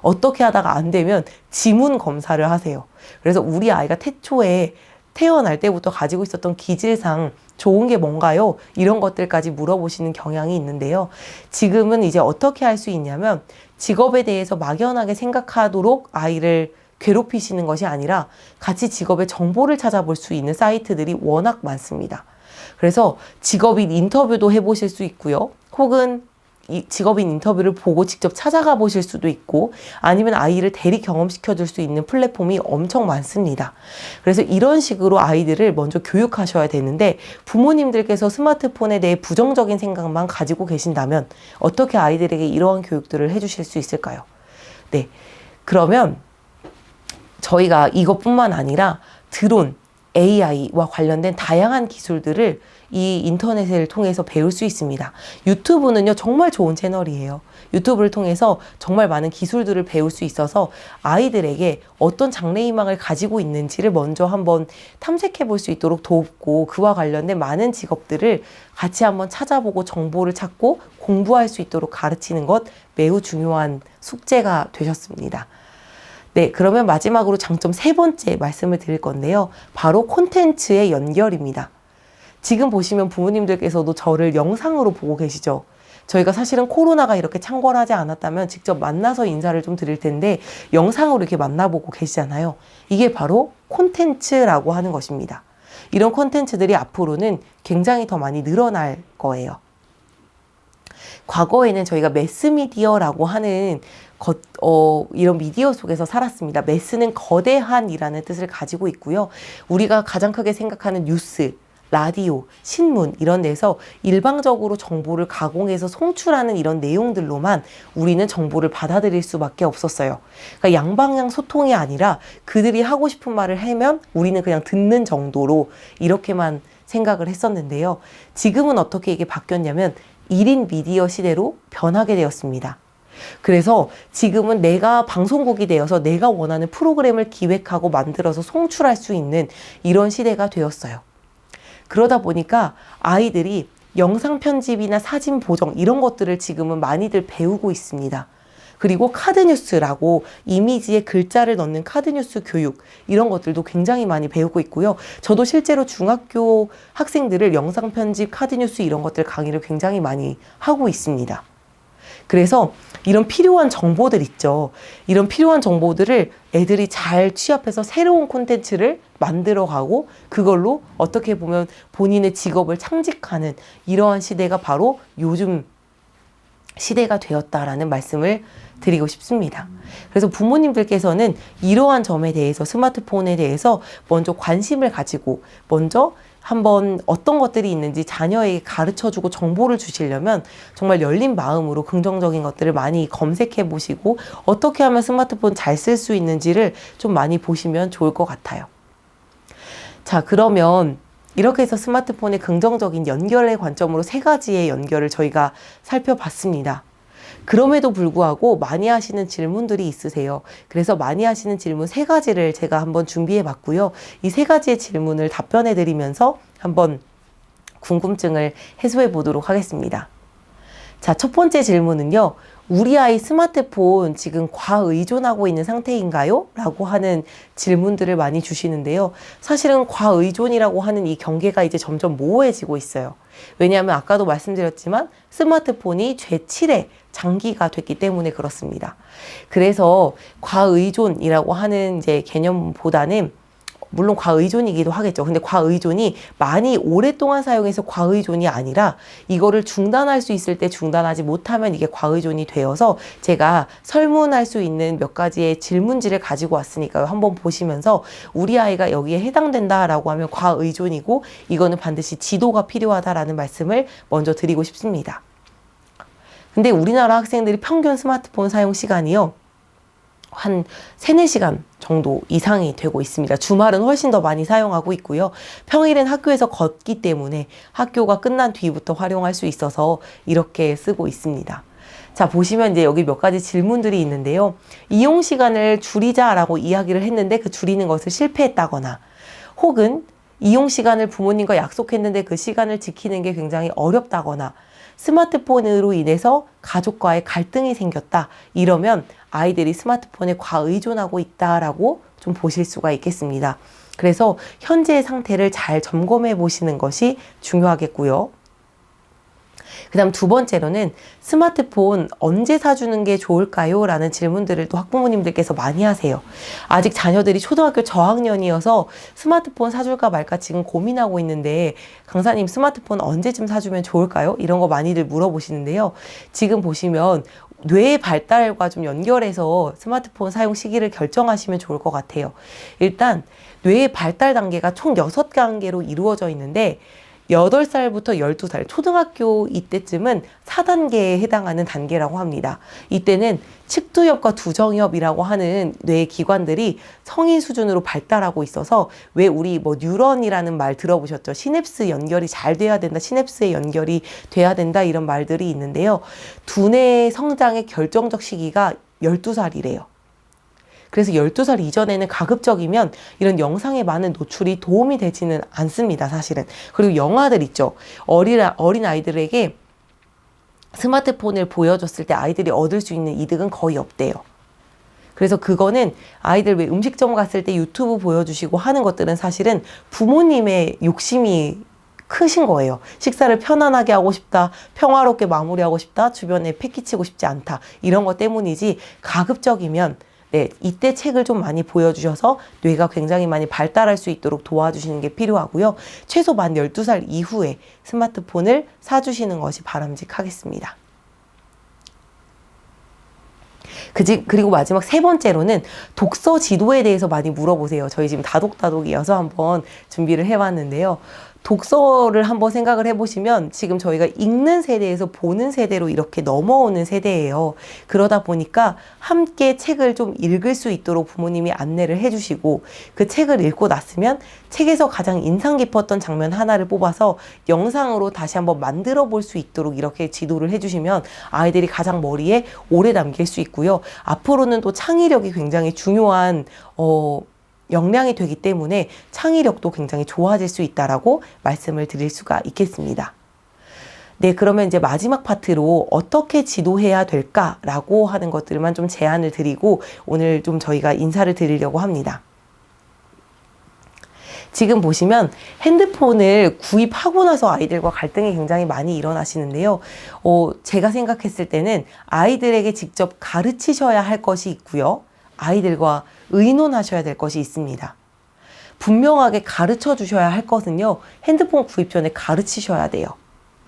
어떻게 하다가 안 되면 지문 검사를 하세요. 그래서 우리 아이가 태초에 태어날 때부터 가지고 있었던 기질상 좋은 게 뭔가요? 이런 것들까지 물어보시는 경향이 있는데요. 지금은 이제 어떻게 할 수 있냐면, 직업에 대해서 막연하게 생각하도록 아이를 괴롭히시는 것이 아니라 같이 직업의 정보를 찾아볼 수 있는 사이트들이 워낙 많습니다. 그래서 직업인 인터뷰도 해보실 수 있고요. 혹은 이 직업인 인터뷰를 보고 직접 찾아가 보실 수도 있고, 아니면 아이를 대리 경험시켜 줄 수 있는 플랫폼이 엄청 많습니다. 그래서 이런 식으로 아이들을 먼저 교육하셔야 되는데, 부모님들께서 스마트폰에 대해 부정적인 생각만 가지고 계신다면 어떻게 아이들에게 이러한 교육들을 해주실 수 있을까요? 네, 그러면 저희가 이것뿐만 아니라 드론, AI와 관련된 다양한 기술들을 이 인터넷을 통해서 배울 수 있습니다. 유튜브는요, 정말 좋은 채널이에요. 유튜브를 통해서 정말 많은 기술들을 배울 수 있어서 아이들에게 어떤 장래희망을 가지고 있는지를 먼저 한번 탐색해 볼 수 있도록 돕고, 그와 관련된 많은 직업들을 같이 한번 찾아보고 정보를 찾고 공부할 수 있도록 가르치는 것, 매우 중요한 숙제가 되셨습니다. 네, 그러면 마지막으로 장점 세 번째 말씀을 드릴 건데요. 바로 콘텐츠의 연결입니다. 지금 보시면 부모님들께서도 저를 영상으로 보고 계시죠. 저희가 사실은 코로나가 이렇게 창궐하지 않았다면 직접 만나서 인사를 좀 드릴 텐데, 영상으로 이렇게 만나보고 계시잖아요. 이게 바로 콘텐츠라고 하는 것입니다. 이런 콘텐츠들이 앞으로는 굉장히 더 많이 늘어날 거예요. 과거에는 저희가 매스미디어라고 하는 이런 미디어 속에서 살았습니다. 매스는 거대한이라는 뜻을 가지고 있고요. 우리가 가장 크게 생각하는 뉴스, 라디오, 신문 이런 데서 일방적으로 정보를 가공해서 송출하는 이런 내용들로만 우리는 정보를 받아들일 수밖에 없었어요. 그러니까 양방향 소통이 아니라 그들이 하고 싶은 말을 하면 우리는 그냥 듣는 정도로 이렇게만 생각을 했었는데요. 지금은 어떻게 이게 바뀌었냐면 1인 미디어 시대로 변하게 되었습니다. 그래서 지금은 내가 방송국이 되어서 내가 원하는 프로그램을 기획하고 만들어서 송출할 수 있는 이런 시대가 되었어요. 그러다 보니까 아이들이 영상 편집이나 사진 보정 이런 것들을 지금은 많이들 배우고 있습니다. 그리고 카드뉴스라고 이미지에 글자를 넣는 카드뉴스 교육 이런 것들도 굉장히 많이 배우고 있고요. 저도 실제로 중학교 학생들을 영상 편집, 카드뉴스 이런 것들 강의를 굉장히 많이 하고 있습니다. 그래서 이런 필요한 정보들 있죠. 이런 필요한 정보들을 애들이 잘 취합해서 새로운 콘텐츠를 만들어가고 그걸로 어떻게 보면 본인의 직업을 창직하는 이러한 시대가 바로 요즘 시대가 되었다라는 말씀을 드리고 싶습니다. 그래서 부모님들께서는 이러한 점에 대해서 스마트폰에 대해서 먼저 관심을 가지고 먼저 한번 어떤 것들이 있는지 자녀에게 가르쳐주고 정보를 주시려면 정말 열린 마음으로 긍정적인 것들을 많이 검색해 보시고 어떻게 하면 스마트폰 잘 쓸 수 있는지를 좀 많이 보시면 좋을 것 같아요. 자, 그러면 이렇게 해서 스마트폰의 긍정적인 연결의 관점으로 3가지의 연결을 저희가 살펴봤습니다. 그럼에도 불구하고 많이 하시는 질문들이 있으세요. 그래서 많이 하시는 질문 3가지를 제가 한번 준비해 봤고요. 이 3가지의 질문을 답변해 드리면서 한번 궁금증을 해소해 보도록 하겠습니다. 자, 첫 번째 질문은요. 우리 아이 스마트폰 지금 과의존하고 있는 상태인가요? 라고 하는 질문들을 많이 주시는데요. 사실은 과의존이라고 하는 이 경계가 이제 점점 모호해지고 있어요. 왜냐하면 아까도 말씀드렸지만 스마트폰이 제7의 장기가 됐기 때문에 그렇습니다. 그래서 과의존이라고 하는 이제 개념보다는 물론 과의존이기도 하겠죠. 근데 과의존이 많이 오랫동안 사용해서 과의존이 아니라 이거를 중단할 수 있을 때 중단하지 못하면 이게 과의존이 되어서 제가 설문할 수 있는 몇 가지의 질문지를 가지고 왔으니까요. 한번 보시면서 우리 아이가 여기에 해당된다라고 하면 과의존이고 이거는 반드시 지도가 필요하다라는 말씀을 먼저 드리고 싶습니다. 근데 우리나라 학생들이 평균 스마트폰 사용 시간이요. 한 3, 4시간 정도 이상이 되고 있습니다. 주말은 훨씬 더 많이 사용하고 있고요. 평일엔 학교에서 걷기 때문에 학교가 끝난 뒤부터 활용할 수 있어서 이렇게 쓰고 있습니다. 자, 보시면 이제 여기 몇 가지 질문들이 있는데요. 이용 시간을 줄이자라고 이야기를 했는데 그 줄이는 것을 실패했다거나 혹은 이용 시간을 부모님과 약속했는데 그 시간을 지키는 게 굉장히 어렵다거나 스마트폰으로 인해서 가족과의 갈등이 생겼다. 이러면 아이들이 스마트폰에 과의존하고 있다라고 좀 보실 수가 있겠습니다. 그래서 현재의 상태를 잘 점검해 보시는 것이 중요하겠고요. 그 다음 2번째로는 스마트폰 언제 사주는 게 좋을까요? 라는 질문들을 또 학부모님들께서 많이 하세요. 아직 자녀들이 초등학교 저학년이어서 스마트폰 사줄까 말까 지금 고민하고 있는데 강사님 스마트폰 언제쯤 사주면 좋을까요? 이런 거 많이들 물어보시는데요. 지금 보시면 뇌의 발달과 좀 연결해서 스마트폰 사용 시기를 결정하시면 좋을 것 같아요. 일단 뇌의 발달 단계가 총 6단계로 이루어져 있는데 8살부터 12살, 초등학교 이때쯤은 4단계에 해당하는 단계라고 합니다. 이때는 측두엽과 두정엽이라고 하는 뇌 기관들이 성인 수준으로 발달하고 있어서 왜 우리 뭐 뉴런이라는 말 들어보셨죠? 시냅스 연결이 잘 돼야 된다, 시냅스의 연결이 돼야 된다 이런 말들이 있는데요. 두뇌 성장의 결정적 시기가 12살이래요. 그래서 12살 이전에는 가급적이면 이런 영상에 많은 노출이 도움이 되지는 않습니다, 사실은. 그리고 영화들 있죠. 어린 아이들에게 스마트폰을 보여줬을 때 아이들이 얻을 수 있는 이득은 거의 없대요. 그래서 그거는 아이들 왜 음식점 갔을 때 유튜브 보여주시고 하는 것들은 사실은 부모님의 욕심이 크신 거예요. 식사를 편안하게 하고 싶다, 평화롭게 마무리하고 싶다, 주변에 패기치고 싶지 않다. 이런 것 때문이지 가급적이면 네, 이때 책을 좀 많이 보여주셔서 뇌가 굉장히 많이 발달할 수 있도록 도와주시는 게 필요하고요. 최소 만 12살 이후에 스마트폰을 사주시는 것이 바람직하겠습니다. 그리고 마지막 세 번째로는 독서 지도에 대해서 많이 물어보세요. 저희 지금 다독다독이어서 한번 준비를 해봤는데요. 독서를 한번 생각을 해보시면 지금 저희가 읽는 세대에서 보는 세대로 이렇게 넘어오는 세대예요. 그러다 보니까 함께 책을 좀 읽을 수 있도록 부모님이 안내를 해주시고 그 책을 읽고 났으면 책에서 가장 인상 깊었던 장면 하나를 뽑아서 영상으로 다시 한번 만들어 볼 수 있도록 이렇게 지도를 해주시면 아이들이 가장 머리에 오래 남길 수 있고요. 앞으로는 또 창의력이 굉장히 중요한 역량이 되기 때문에 창의력도 굉장히 좋아질 수 있다라고 말씀을 드릴 수가 있겠습니다. 네, 그러면 이제 마지막 파트로 어떻게 지도해야 될까라고 하는 것들만 좀 제안을 드리고 오늘 좀 저희가 인사를 드리려고 합니다. 지금 보시면 핸드폰을 구입하고 나서 아이들과 갈등이 굉장히 많이 일어나시는데요. 제가 생각했을 때는 아이들에게 직접 가르치셔야 할 것이 있고요. 아이들과 의논하셔야 될 것이 있습니다. 분명하게 가르쳐 주셔야 할 것은요. 핸드폰 구입 전에 가르치셔야 돼요.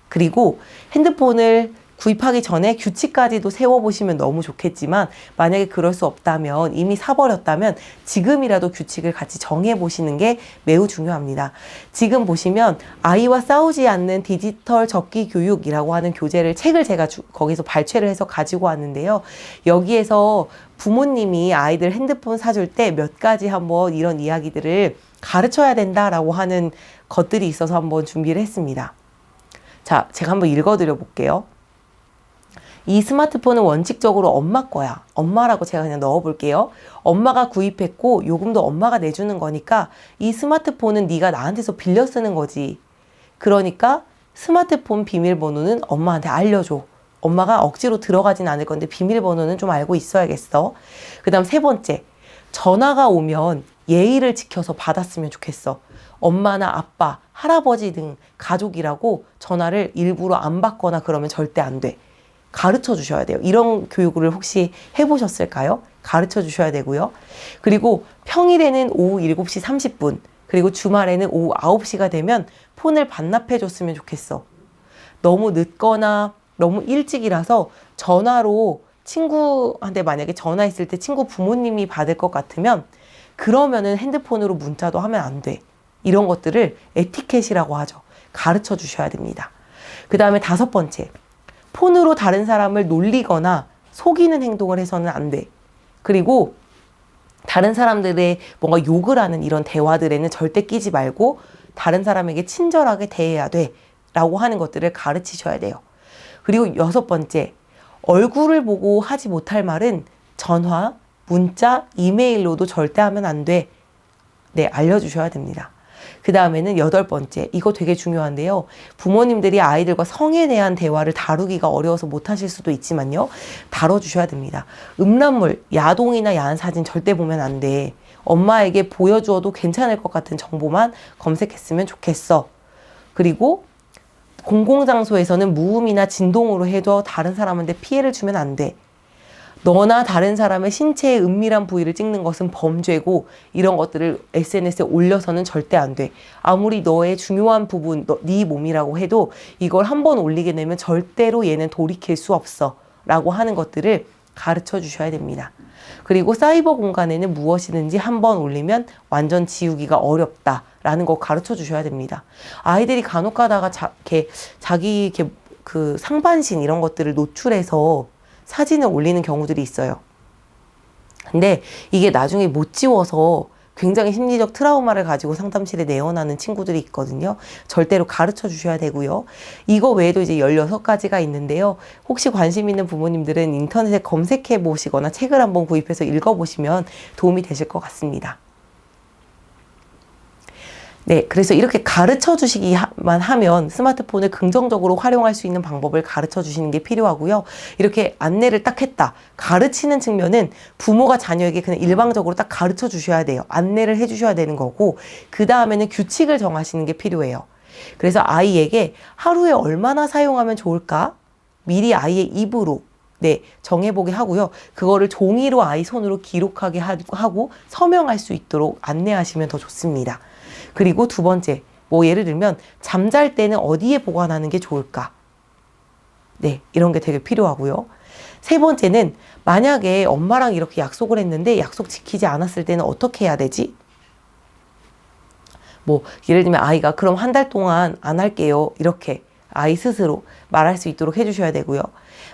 그리고 핸드폰을 구입하기 전에 규칙까지도 세워보시면 너무 좋겠지만 만약에 그럴 수 없다면 이미 사버렸다면 지금이라도 규칙을 같이 정해보시는 게 매우 중요합니다. 지금 보시면 아이와 싸우지 않는 디지털 적기 교육이라고 하는 책을 제가 거기서 발췌를 해서 가지고 왔는데요. 여기에서 부모님이 아이들 핸드폰 사줄 때 몇 가지 한번 이런 이야기들을 가르쳐야 된다라고 하는 것들이 있어서 한번 준비를 했습니다. 자, 제가 한번 읽어드려 볼게요. 이 스마트폰은 원칙적으로 엄마 거야. 엄마라고 제가 그냥 넣어볼게요. 엄마가 구입했고 요금도 엄마가 내주는 거니까 이 스마트폰은 네가 나한테서 빌려 쓰는 거지. 그러니까 스마트폰 비밀번호는 엄마한테 알려줘. 엄마가 억지로 들어가진 않을 건데 비밀번호는 좀 알고 있어야겠어. 그 다음 세 번째, 전화가 오면 예의를 지켜서 받았으면 좋겠어. 엄마나 아빠, 할아버지 등 가족이라고 전화를 일부러 안 받거나 그러면 절대 안 돼. 가르쳐 주셔야 돼요. 이런 교육을 혹시 해보셨을까요? 가르쳐 주셔야 되고요. 그리고 평일에는 오후 7시 30분, 그리고 주말에는 오후 9시가 되면 폰을 반납해 줬으면 좋겠어. 너무 늦거나 너무 일찍이라서 전화로 친구한테 만약에 전화했을 때 친구 부모님이 받을 것 같으면 그러면은 핸드폰으로 문자도 하면 안 돼. 이런 것들을 에티켓이라고 하죠. 가르쳐 주셔야 됩니다. 그 다음에 다섯 번째, 폰으로 다른 사람을 놀리거나 속이는 행동을 해서는 안 돼. 그리고 다른 사람들의 뭔가 욕을 하는 이런 대화들에는 절대 끼지 말고 다른 사람에게 친절하게 대해야 돼. 라고 하는 것들을 가르치셔야 돼요. 그리고 여섯 번째, 얼굴을 보고 하지 못할 말은 전화, 문자, 이메일로도 절대 하면 안 돼. 네, 알려주셔야 됩니다. 그 다음에는 여덟 번째, 이거 되게 중요한데요. 부모님들이 아이들과 성에 대한 대화를 다루기가 어려워서 못하실 수도 있지만요. 다뤄주셔야 됩니다. 음란물, 야동이나 야한 사진 절대 보면 안 돼. 엄마에게 보여주어도 괜찮을 것 같은 정보만 검색했으면 좋겠어. 그리고 공공장소에서는 무음이나 진동으로 해도 다른 사람한테 피해를 주면 안 돼. 너나 다른 사람의 신체의 은밀한 부위를 찍는 것은 범죄고 이런 것들을 SNS에 올려서는 절대 안 돼. 아무리 너의 중요한 부분, 네 몸이라고 해도 이걸 한번 올리게 되면 절대로 얘는 돌이킬 수 없어. 라고 하는 것들을 가르쳐 주셔야 됩니다. 그리고 사이버 공간에는 무엇이든지 한번 올리면 완전 지우기가 어렵다. 라는 거 가르쳐 주셔야 됩니다. 아이들이 간혹 가다가 자기 그 상반신 이런 것들을 노출해서 사진을 올리는 경우들이 있어요. 근데 이게 나중에 못 지워서 굉장히 심리적 트라우마를 가지고 상담실에 내원하는 친구들이 있거든요. 절대로 가르쳐 주셔야 되고요. 이거 외에도 이제 16가지가 있는데요. 혹시 관심 있는 부모님들은 인터넷에 검색해 보시거나 책을 한번 구입해서 읽어보시면 도움이 되실 것 같습니다. 네, 그래서 이렇게 가르쳐 주시기만 하면 스마트폰을 긍정적으로 활용할 수 있는 방법을 가르쳐 주시는 게 필요하고요. 이렇게 안내를 딱 했다. 가르치는 측면은 부모가 자녀에게 그냥 일방적으로 딱 가르쳐 주셔야 돼요. 안내를 해 주셔야 되는 거고, 그 다음에는 규칙을 정하시는 게 필요해요. 그래서 아이에게 하루에 얼마나 사용하면 좋을까? 미리 아이의 입으로 정해보게 하고요. 그거를 종이로 아이 손으로 기록하게 하고 서명할 수 있도록 안내하시면 더 좋습니다. 그리고 두 번째, 예를 들면 잠잘 때는 어디에 보관하는 게 좋을까? 네, 이런 게 되게 필요하고요. 세 번째는 만약에 엄마랑 이렇게 약속을 했는데 약속 지키지 않았을 때는 어떻게 해야 되지? 뭐 예를 들면 아이가 그럼 한 달 동안 안 할게요. 이렇게 아이 스스로 말할 수 있도록 해주셔야 되고요.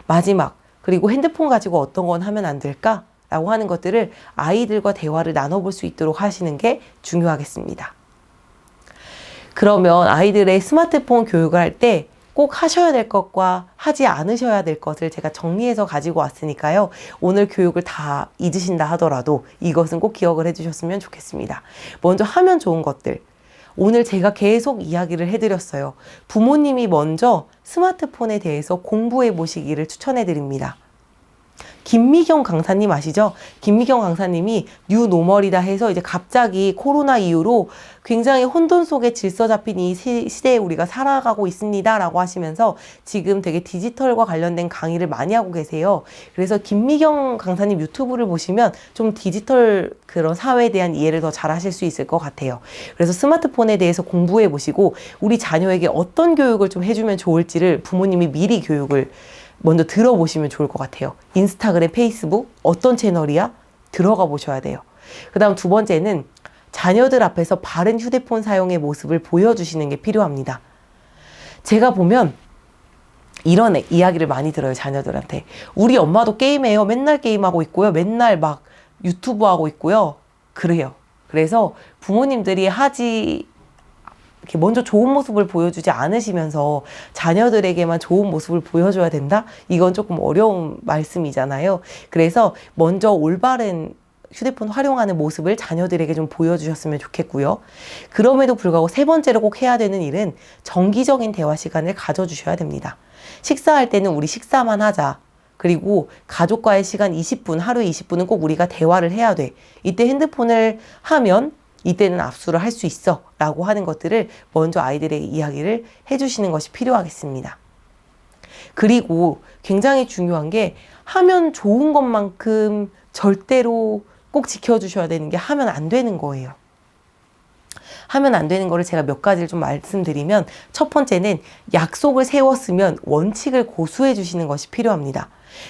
마지막, 그리고 핸드폰 가지고 어떤 건 하면 안 될까? 라고 하는 것들을 아이들과 대화를 나눠볼 수 있도록 하시는 게 중요하겠습니다. 그러면 아이들의 스마트폰 교육을 할 때 꼭 하셔야 될 것과 하지 않으셔야 될 것을 제가 정리해서 가지고 왔으니까요. 오늘 교육을 다 잊으신다 하더라도 이것은 꼭 기억을 해주셨으면 좋겠습니다. 먼저 하면 좋은 것들. 오늘 제가 계속 이야기를 해드렸어요. 부모님이 먼저 스마트폰에 대해서 공부해 보시기를 추천해 드립니다. 김미경 강사님 아시죠? 김미경 강사님이 뉴노멀이다 해서 이제 갑자기 코로나 이후로 굉장히 혼돈 속에 질서 잡힌 이 시대에 우리가 살아가고 있습니다 라고 하시면서 지금 되게 디지털과 관련된 강의를 많이 하고 계세요. 그래서 김미경 강사님 유튜브를 보시면 좀 디지털 그런 사회에 대한 이해를 더 잘 하실 수 있을 것 같아요. 그래서 스마트폰에 대해서 공부해 보시고 우리 자녀에게 어떤 교육을 좀 해주면 좋을지를 부모님이 미리 교육을 먼저 들어보시면 좋을 것 같아요. 인스타그램, 페이스북 어떤 채널이야? 들어가 보셔야 돼요. 그 다음 두 번째는 자녀들 앞에서 바른 휴대폰 사용의 모습을 보여주시는 게 필요합니다. 제가 보면 이런 이야기를 많이 들어요. 자녀들한테. 우리 엄마도 게임해요. 맨날 게임하고 있고요. 맨날 막 유튜브 하고 있고요. 그래요. 그래서 부모님들이 이렇게 먼저 좋은 모습을 보여주지 않으시면서 자녀들에게만 좋은 모습을 보여줘야 된다? 이건 조금 어려운 말씀이잖아요. 그래서 먼저 올바른 휴대폰 활용하는 모습을 자녀들에게 좀 보여주셨으면 좋겠고요. 그럼에도 불구하고 세 번째로 꼭 해야 되는 일은 정기적인 대화 시간을 가져주셔야 됩니다. 식사할 때는 우리 식사만 하자. 그리고 가족과의 시간 20분, 하루에 20분은 꼭 우리가 대화를 해야 돼. 이때 핸드폰을 하면 이때는 압수를 할 수 있어 라고 하는 것들을 먼저 아이들에게 이야기를 해주시는 것이 필요하겠습니다. 그리고 굉장히 중요한 게 하면 좋은 것만큼 절대로 꼭 지켜주셔야 되는 게 하면 안 되는 거예요. 하면 안 되는 거를 제가 몇 가지를 좀 말씀드리면 첫 번째는 약속을 세웠으면 원칙을 고수해 주시는 것이 필요합니다.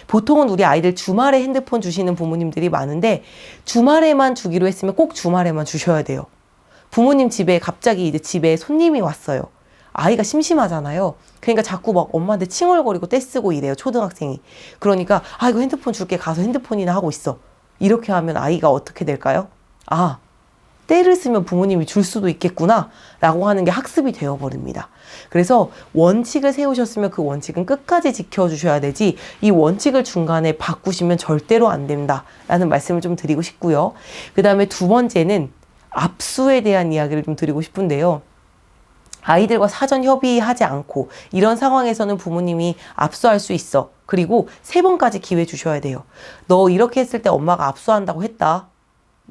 보통은 우리 아이들 주말에 핸드폰 주시는 부모님들이 많은데 주말에만 주기로 했으면 꼭 주말에만 주셔야 돼요. 부모님 집에 갑자기 이제 집에 손님이 왔어요. 아이가 심심하잖아요. 그러니까 자꾸 막 엄마한테 칭얼거리고 떼쓰고 이래요. 초등학생이. 그러니까 이거 핸드폰 줄게 가서 핸드폰이나 하고 있어. 이렇게 하면 아이가 어떻게 될까요? 때를 쓰면 부모님이 줄 수도 있겠구나 라고 하는 게 학습이 되어버립니다. 그래서 원칙을 세우셨으면 그 원칙은 끝까지 지켜주셔야 되지 이 원칙을 중간에 바꾸시면 절대로 안 된다 라는 말씀을 좀 드리고 싶고요. 그 다음에 두 번째는 압수에 대한 이야기를 좀 드리고 싶은데요. 아이들과 사전 협의하지 않고 이런 상황에서는 부모님이 압수할 수 있어. 그리고 3번까지 기회 주셔야 돼요. 너 이렇게 했을 때 엄마가 압수한다고 했다.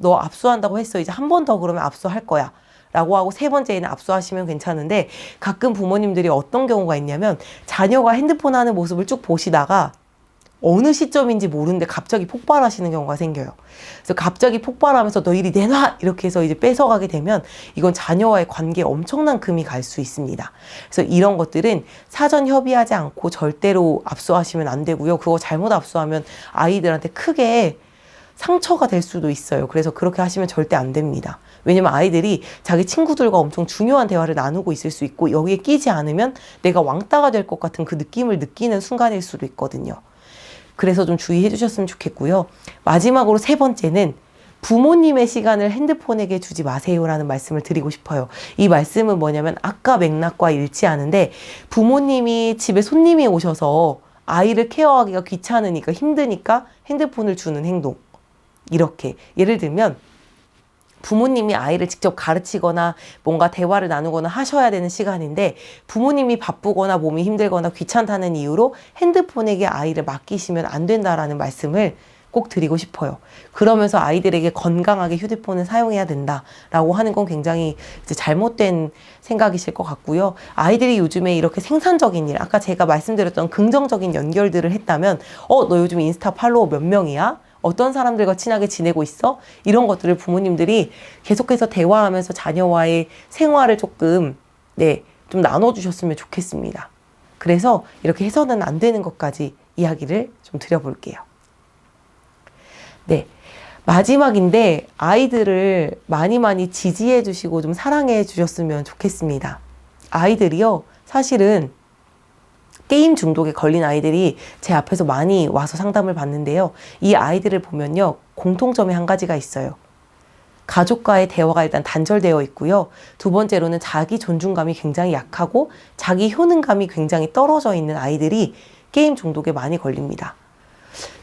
너 압수한다고 했어. 이제 한 번 더 그러면 압수할 거야. 라고 하고 3번째에는 압수하시면 괜찮은데 가끔 부모님들이 어떤 경우가 있냐면 자녀가 핸드폰 하는 모습을 쭉 보시다가 어느 시점인지 모르는데 갑자기 폭발하시는 경우가 생겨요. 그래서 갑자기 폭발하면서 너 이리 내놔! 이렇게 해서 이제 뺏어가게 되면 이건 자녀와의 관계에 엄청난 금이 갈 수 있습니다. 그래서 이런 것들은 사전 협의하지 않고 절대로 압수하시면 안 되고요. 그거 잘못 압수하면 아이들한테 크게 상처가 될 수도 있어요. 그래서 그렇게 하시면 절대 안 됩니다. 왜냐면 아이들이 자기 친구들과 엄청 중요한 대화를 나누고 있을 수 있고 여기에 끼지 않으면 내가 왕따가 될 것 같은 그 느낌을 느끼는 순간일 수도 있거든요. 그래서 좀 주의해 주셨으면 좋겠고요. 마지막으로 3번째는 부모님의 시간을 핸드폰에게 주지 마세요라는 말씀을 드리고 싶어요. 이 말씀은 뭐냐면 아까 맥락과 일치하는데 부모님이 집에 손님이 오셔서 아이를 케어하기가 귀찮으니까 힘드니까 핸드폰을 주는 행동. 이렇게 예를 들면 부모님이 아이를 직접 가르치거나 뭔가 대화를 나누거나 하셔야 되는 시간인데 부모님이 바쁘거나 몸이 힘들거나 귀찮다는 이유로 핸드폰에게 아이를 맡기시면 안 된다라는 말씀을 꼭 드리고 싶어요. 그러면서 아이들에게 건강하게 휴대폰을 사용해야 된다라고 하는 건 굉장히 이제 잘못된 생각이실 것 같고요. 아이들이 요즘에 이렇게 생산적인 일, 아까 제가 말씀드렸던 긍정적인 연결들을 했다면 너 요즘 인스타 팔로워 몇 명이야? 어떤 사람들과 친하게 지내고 있어? 이런 것들을 부모님들이 계속해서 대화하면서 자녀와의 생활을 조금 좀 나눠주셨으면 좋겠습니다. 그래서 이렇게 해서는 안 되는 것까지 이야기를 좀 드려볼게요. 네. 마지막인데 아이들을 많이 지지해 주시고 좀 사랑해 주셨으면 좋겠습니다. 아이들이요, 사실은 게임 중독에 걸린 아이들이 제 앞에서 많이 와서 상담을 받는데요. 이 아이들을 보면요, 공통점이 한 가지가 있어요. 가족과의 대화가 일단 단절되어 있고요. 두 번째로는 자기 존중감이 굉장히 약하고 자기 효능감이 굉장히 떨어져 있는 아이들이 게임 중독에 많이 걸립니다.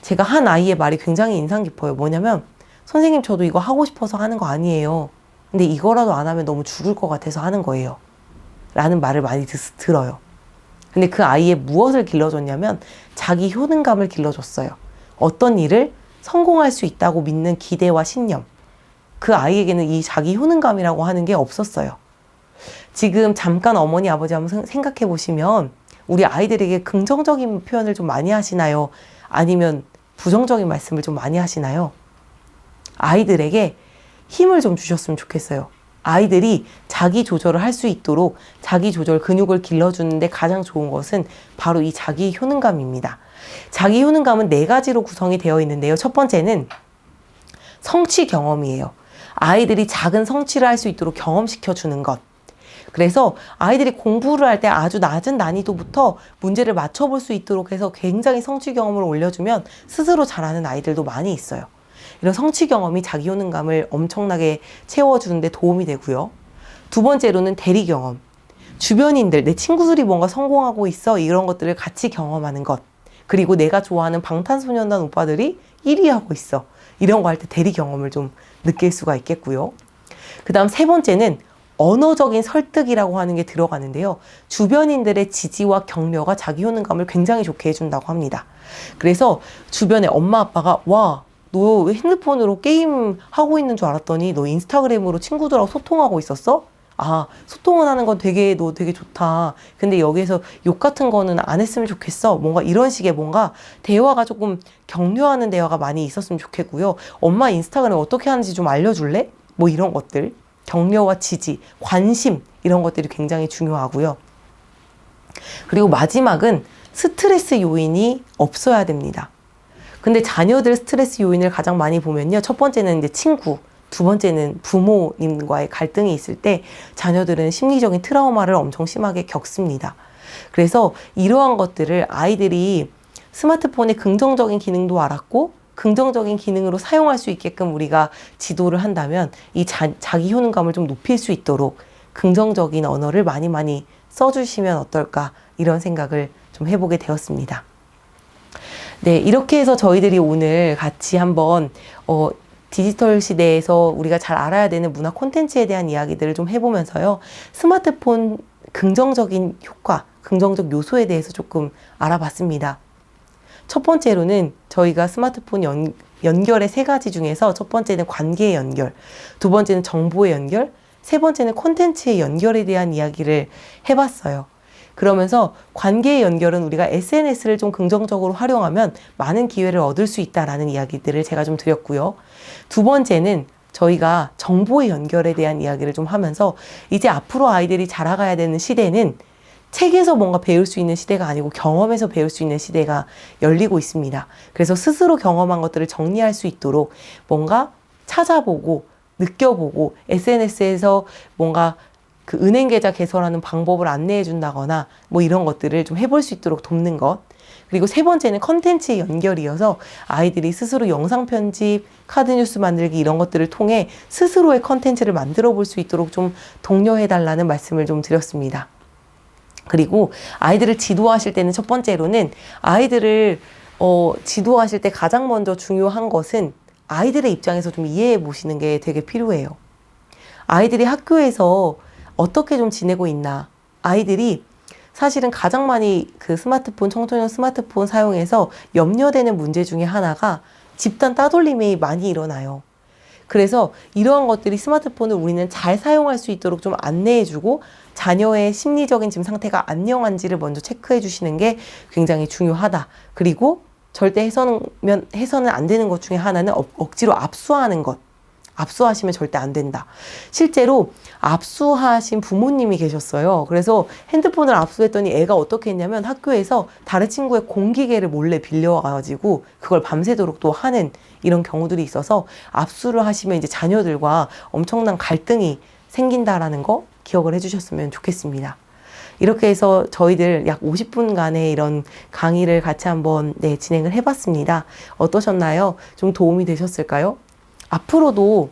제가 한 아이의 말이 굉장히 인상 깊어요. 뭐냐면, 선생님, 저도 이거 하고 싶어서 하는 거 아니에요. 근데 이거라도 안 하면 너무 죽을 것 같아서 하는 거예요. 라는 말을 많이 들어요. 근데 그 아이의 무엇을 길러줬냐면 자기 효능감을 길러줬어요. 어떤 일을 성공할 수 있다고 믿는 기대와 신념. 그 아이에게는 이 자기 효능감이라고 하는 게 없었어요. 지금 잠깐 어머니, 아버지 한번 생각해 보시면 우리 아이들에게 긍정적인 표현을 좀 많이 하시나요? 아니면 부정적인 말씀을 좀 많이 하시나요? 아이들에게 힘을 좀 주셨으면 좋겠어요. 아이들이 자기 조절을 할 수 있도록 자기 조절 근육을 길러주는데 가장 좋은 것은 바로 이 자기 효능감입니다. 자기 효능감은 4가지로 구성이 되어 있는데요. 첫 번째는 성취 경험이에요. 아이들이 작은 성취를 할 수 있도록 경험시켜 주는 것. 그래서 아이들이 공부를 할 때 아주 낮은 난이도부터 문제를 맞춰볼 수 있도록 해서 굉장히 성취 경험을 올려주면 스스로 잘하는 아이들도 많이 있어요. 이런 성취 경험이 자기 효능감을 엄청나게 채워주는데 도움이 되고요. 두 번째로는 대리 경험. 주변인들, 내 친구들이 뭔가 성공하고 있어, 이런 것들을 같이 경험하는 것. 그리고 내가 좋아하는 방탄소년단 오빠들이 1위 하고 있어, 이런 거 할 때 대리 경험을 좀 느낄 수가 있겠고요. 그 다음 세 번째는 언어적인 설득이라고 하는 게 들어가는데요. 주변인들의 지지와 격려가 자기 효능감을 굉장히 좋게 해준다고 합니다. 그래서 주변에 엄마, 아빠가 와, 너 왜 핸드폰으로 게임 하고 있는 줄 알았더니 너 인스타그램으로 친구들하고 소통하고 있었어? 아, 소통은 하는 건 너 되게 좋다. 근데 여기에서 욕 같은 거는 안 했으면 좋겠어. 뭔가 이런 식의 뭔가 대화가 조금 격려하는 대화가 많이 있었으면 좋겠고요. 엄마 인스타그램 어떻게 하는지 좀 알려줄래? 뭐 이런 것들. 격려와 지지, 관심, 이런 것들이 굉장히 중요하고요. 그리고 마지막은 스트레스 요인이 없어야 됩니다. 근데 자녀들 스트레스 요인을 가장 많이 보면요. 첫 번째는 이제 친구, 두 번째는 부모님과의 갈등이 있을 때 자녀들은 심리적인 트라우마를 엄청 심하게 겪습니다. 그래서 이러한 것들을 아이들이 스마트폰의 긍정적인 기능도 알았고 긍정적인 기능으로 사용할 수 있게끔 우리가 지도를 한다면 이 자기 효능감을 좀 높일 수 있도록 긍정적인 언어를 많이 써주시면 어떨까, 이런 생각을 좀 해보게 되었습니다. 네, 이렇게 해서 저희들이 오늘 같이 한번 디지털 시대에서 우리가 잘 알아야 되는 문화 콘텐츠에 대한 이야기들을 좀 해보면서요. 스마트폰 긍정적인 효과, 긍정적 요소에 대해서 조금 알아봤습니다. 첫 번째로는 저희가 스마트폰 연결의 3가지 중에서 첫 번째는 관계의 연결, 두 번째는 정보의 연결, 세 번째는 콘텐츠의 연결에 대한 이야기를 해봤어요. 그러면서 관계의 연결은 우리가 SNS를 좀 긍정적으로 활용하면 많은 기회를 얻을 수 있다라는 이야기들을 제가 좀 드렸고요. 두 번째는 저희가 정보의 연결에 대한 이야기를 좀 하면서 이제 앞으로 아이들이 자라가야 되는 시대는 책에서 뭔가 배울 수 있는 시대가 아니고 경험에서 배울 수 있는 시대가 열리고 있습니다. 그래서 스스로 경험한 것들을 정리할 수 있도록 뭔가 찾아보고 느껴보고 SNS에서 뭔가 그 은행 계좌 개설하는 방법을 안내해 준다거나 뭐 이런 것들을 좀 해볼 수 있도록 돕는 것. 그리고 세 번째는 컨텐츠의 연결이어서 아이들이 스스로 영상 편집, 카드 뉴스 만들기 이런 것들을 통해 스스로의 컨텐츠를 만들어 볼 수 있도록 좀 독려해 달라는 말씀을 좀 드렸습니다. 그리고 아이들을 지도하실 때는 첫 번째로는 아이들을 지도하실 때 가장 먼저 중요한 것은 아이들의 입장에서 좀 이해해 보시는 게 되게 필요해요. 아이들이 학교에서 어떻게 좀 지내고 있나. 아이들이 사실은 가장 많이 그 청소년 스마트폰 사용해서 염려되는 문제 중에 하나가 집단 따돌림이 많이 일어나요. 그래서 이러한 것들이 스마트폰을 우리는 잘 사용할 수 있도록 좀 안내해주고 자녀의 심리적인 지금 상태가 안녕한지를 먼저 체크해 주시는 게 굉장히 중요하다. 그리고 절대 해서는 안 되는 것 중에 하나는 억지로 압수하는 것. 압수하시면 절대 안 된다. 실제로 압수하신 부모님이 계셨어요. 그래서 핸드폰을 압수했더니 애가 어떻게 했냐면 학교에서 다른 친구의 공기계를 몰래 빌려와가지고 그걸 밤새도록 또 하는 이런 경우들이 있어서 압수를 하시면 이제 자녀들과 엄청난 갈등이 생긴다라는 거 기억을 해주셨으면 좋겠습니다. 이렇게 해서 저희들 약 50분간의 이런 강의를 같이 한번 진행을 해봤습니다. 어떠셨나요? 좀 도움이 되셨을까요? 앞으로도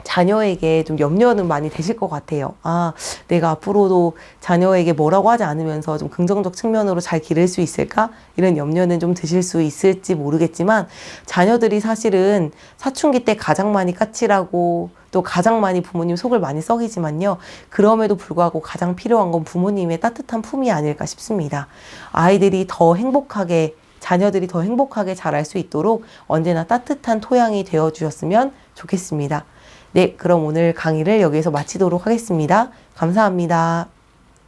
자녀에게 좀 염려는 많이 되실 것 같아요. 아, 내가 앞으로도 자녀에게 뭐라고 하지 않으면서 좀 긍정적 측면으로 잘 기를 수 있을까? 이런 염려는 좀 드실 수 있을지 모르겠지만 자녀들이 사실은 사춘기 때 가장 많이 까칠하고 또 가장 많이 부모님 속을 많이 썩이지만요. 그럼에도 불구하고 가장 필요한 건 부모님의 따뜻한 품이 아닐까 싶습니다. 아이들이 더 행복하게 자녀들이 더 행복하게 자랄 수 있도록 언제나 따뜻한 토양이 되어주셨으면 좋겠습니다. 네, 그럼 오늘 강의를 여기에서 마치도록 하겠습니다. 감사합니다.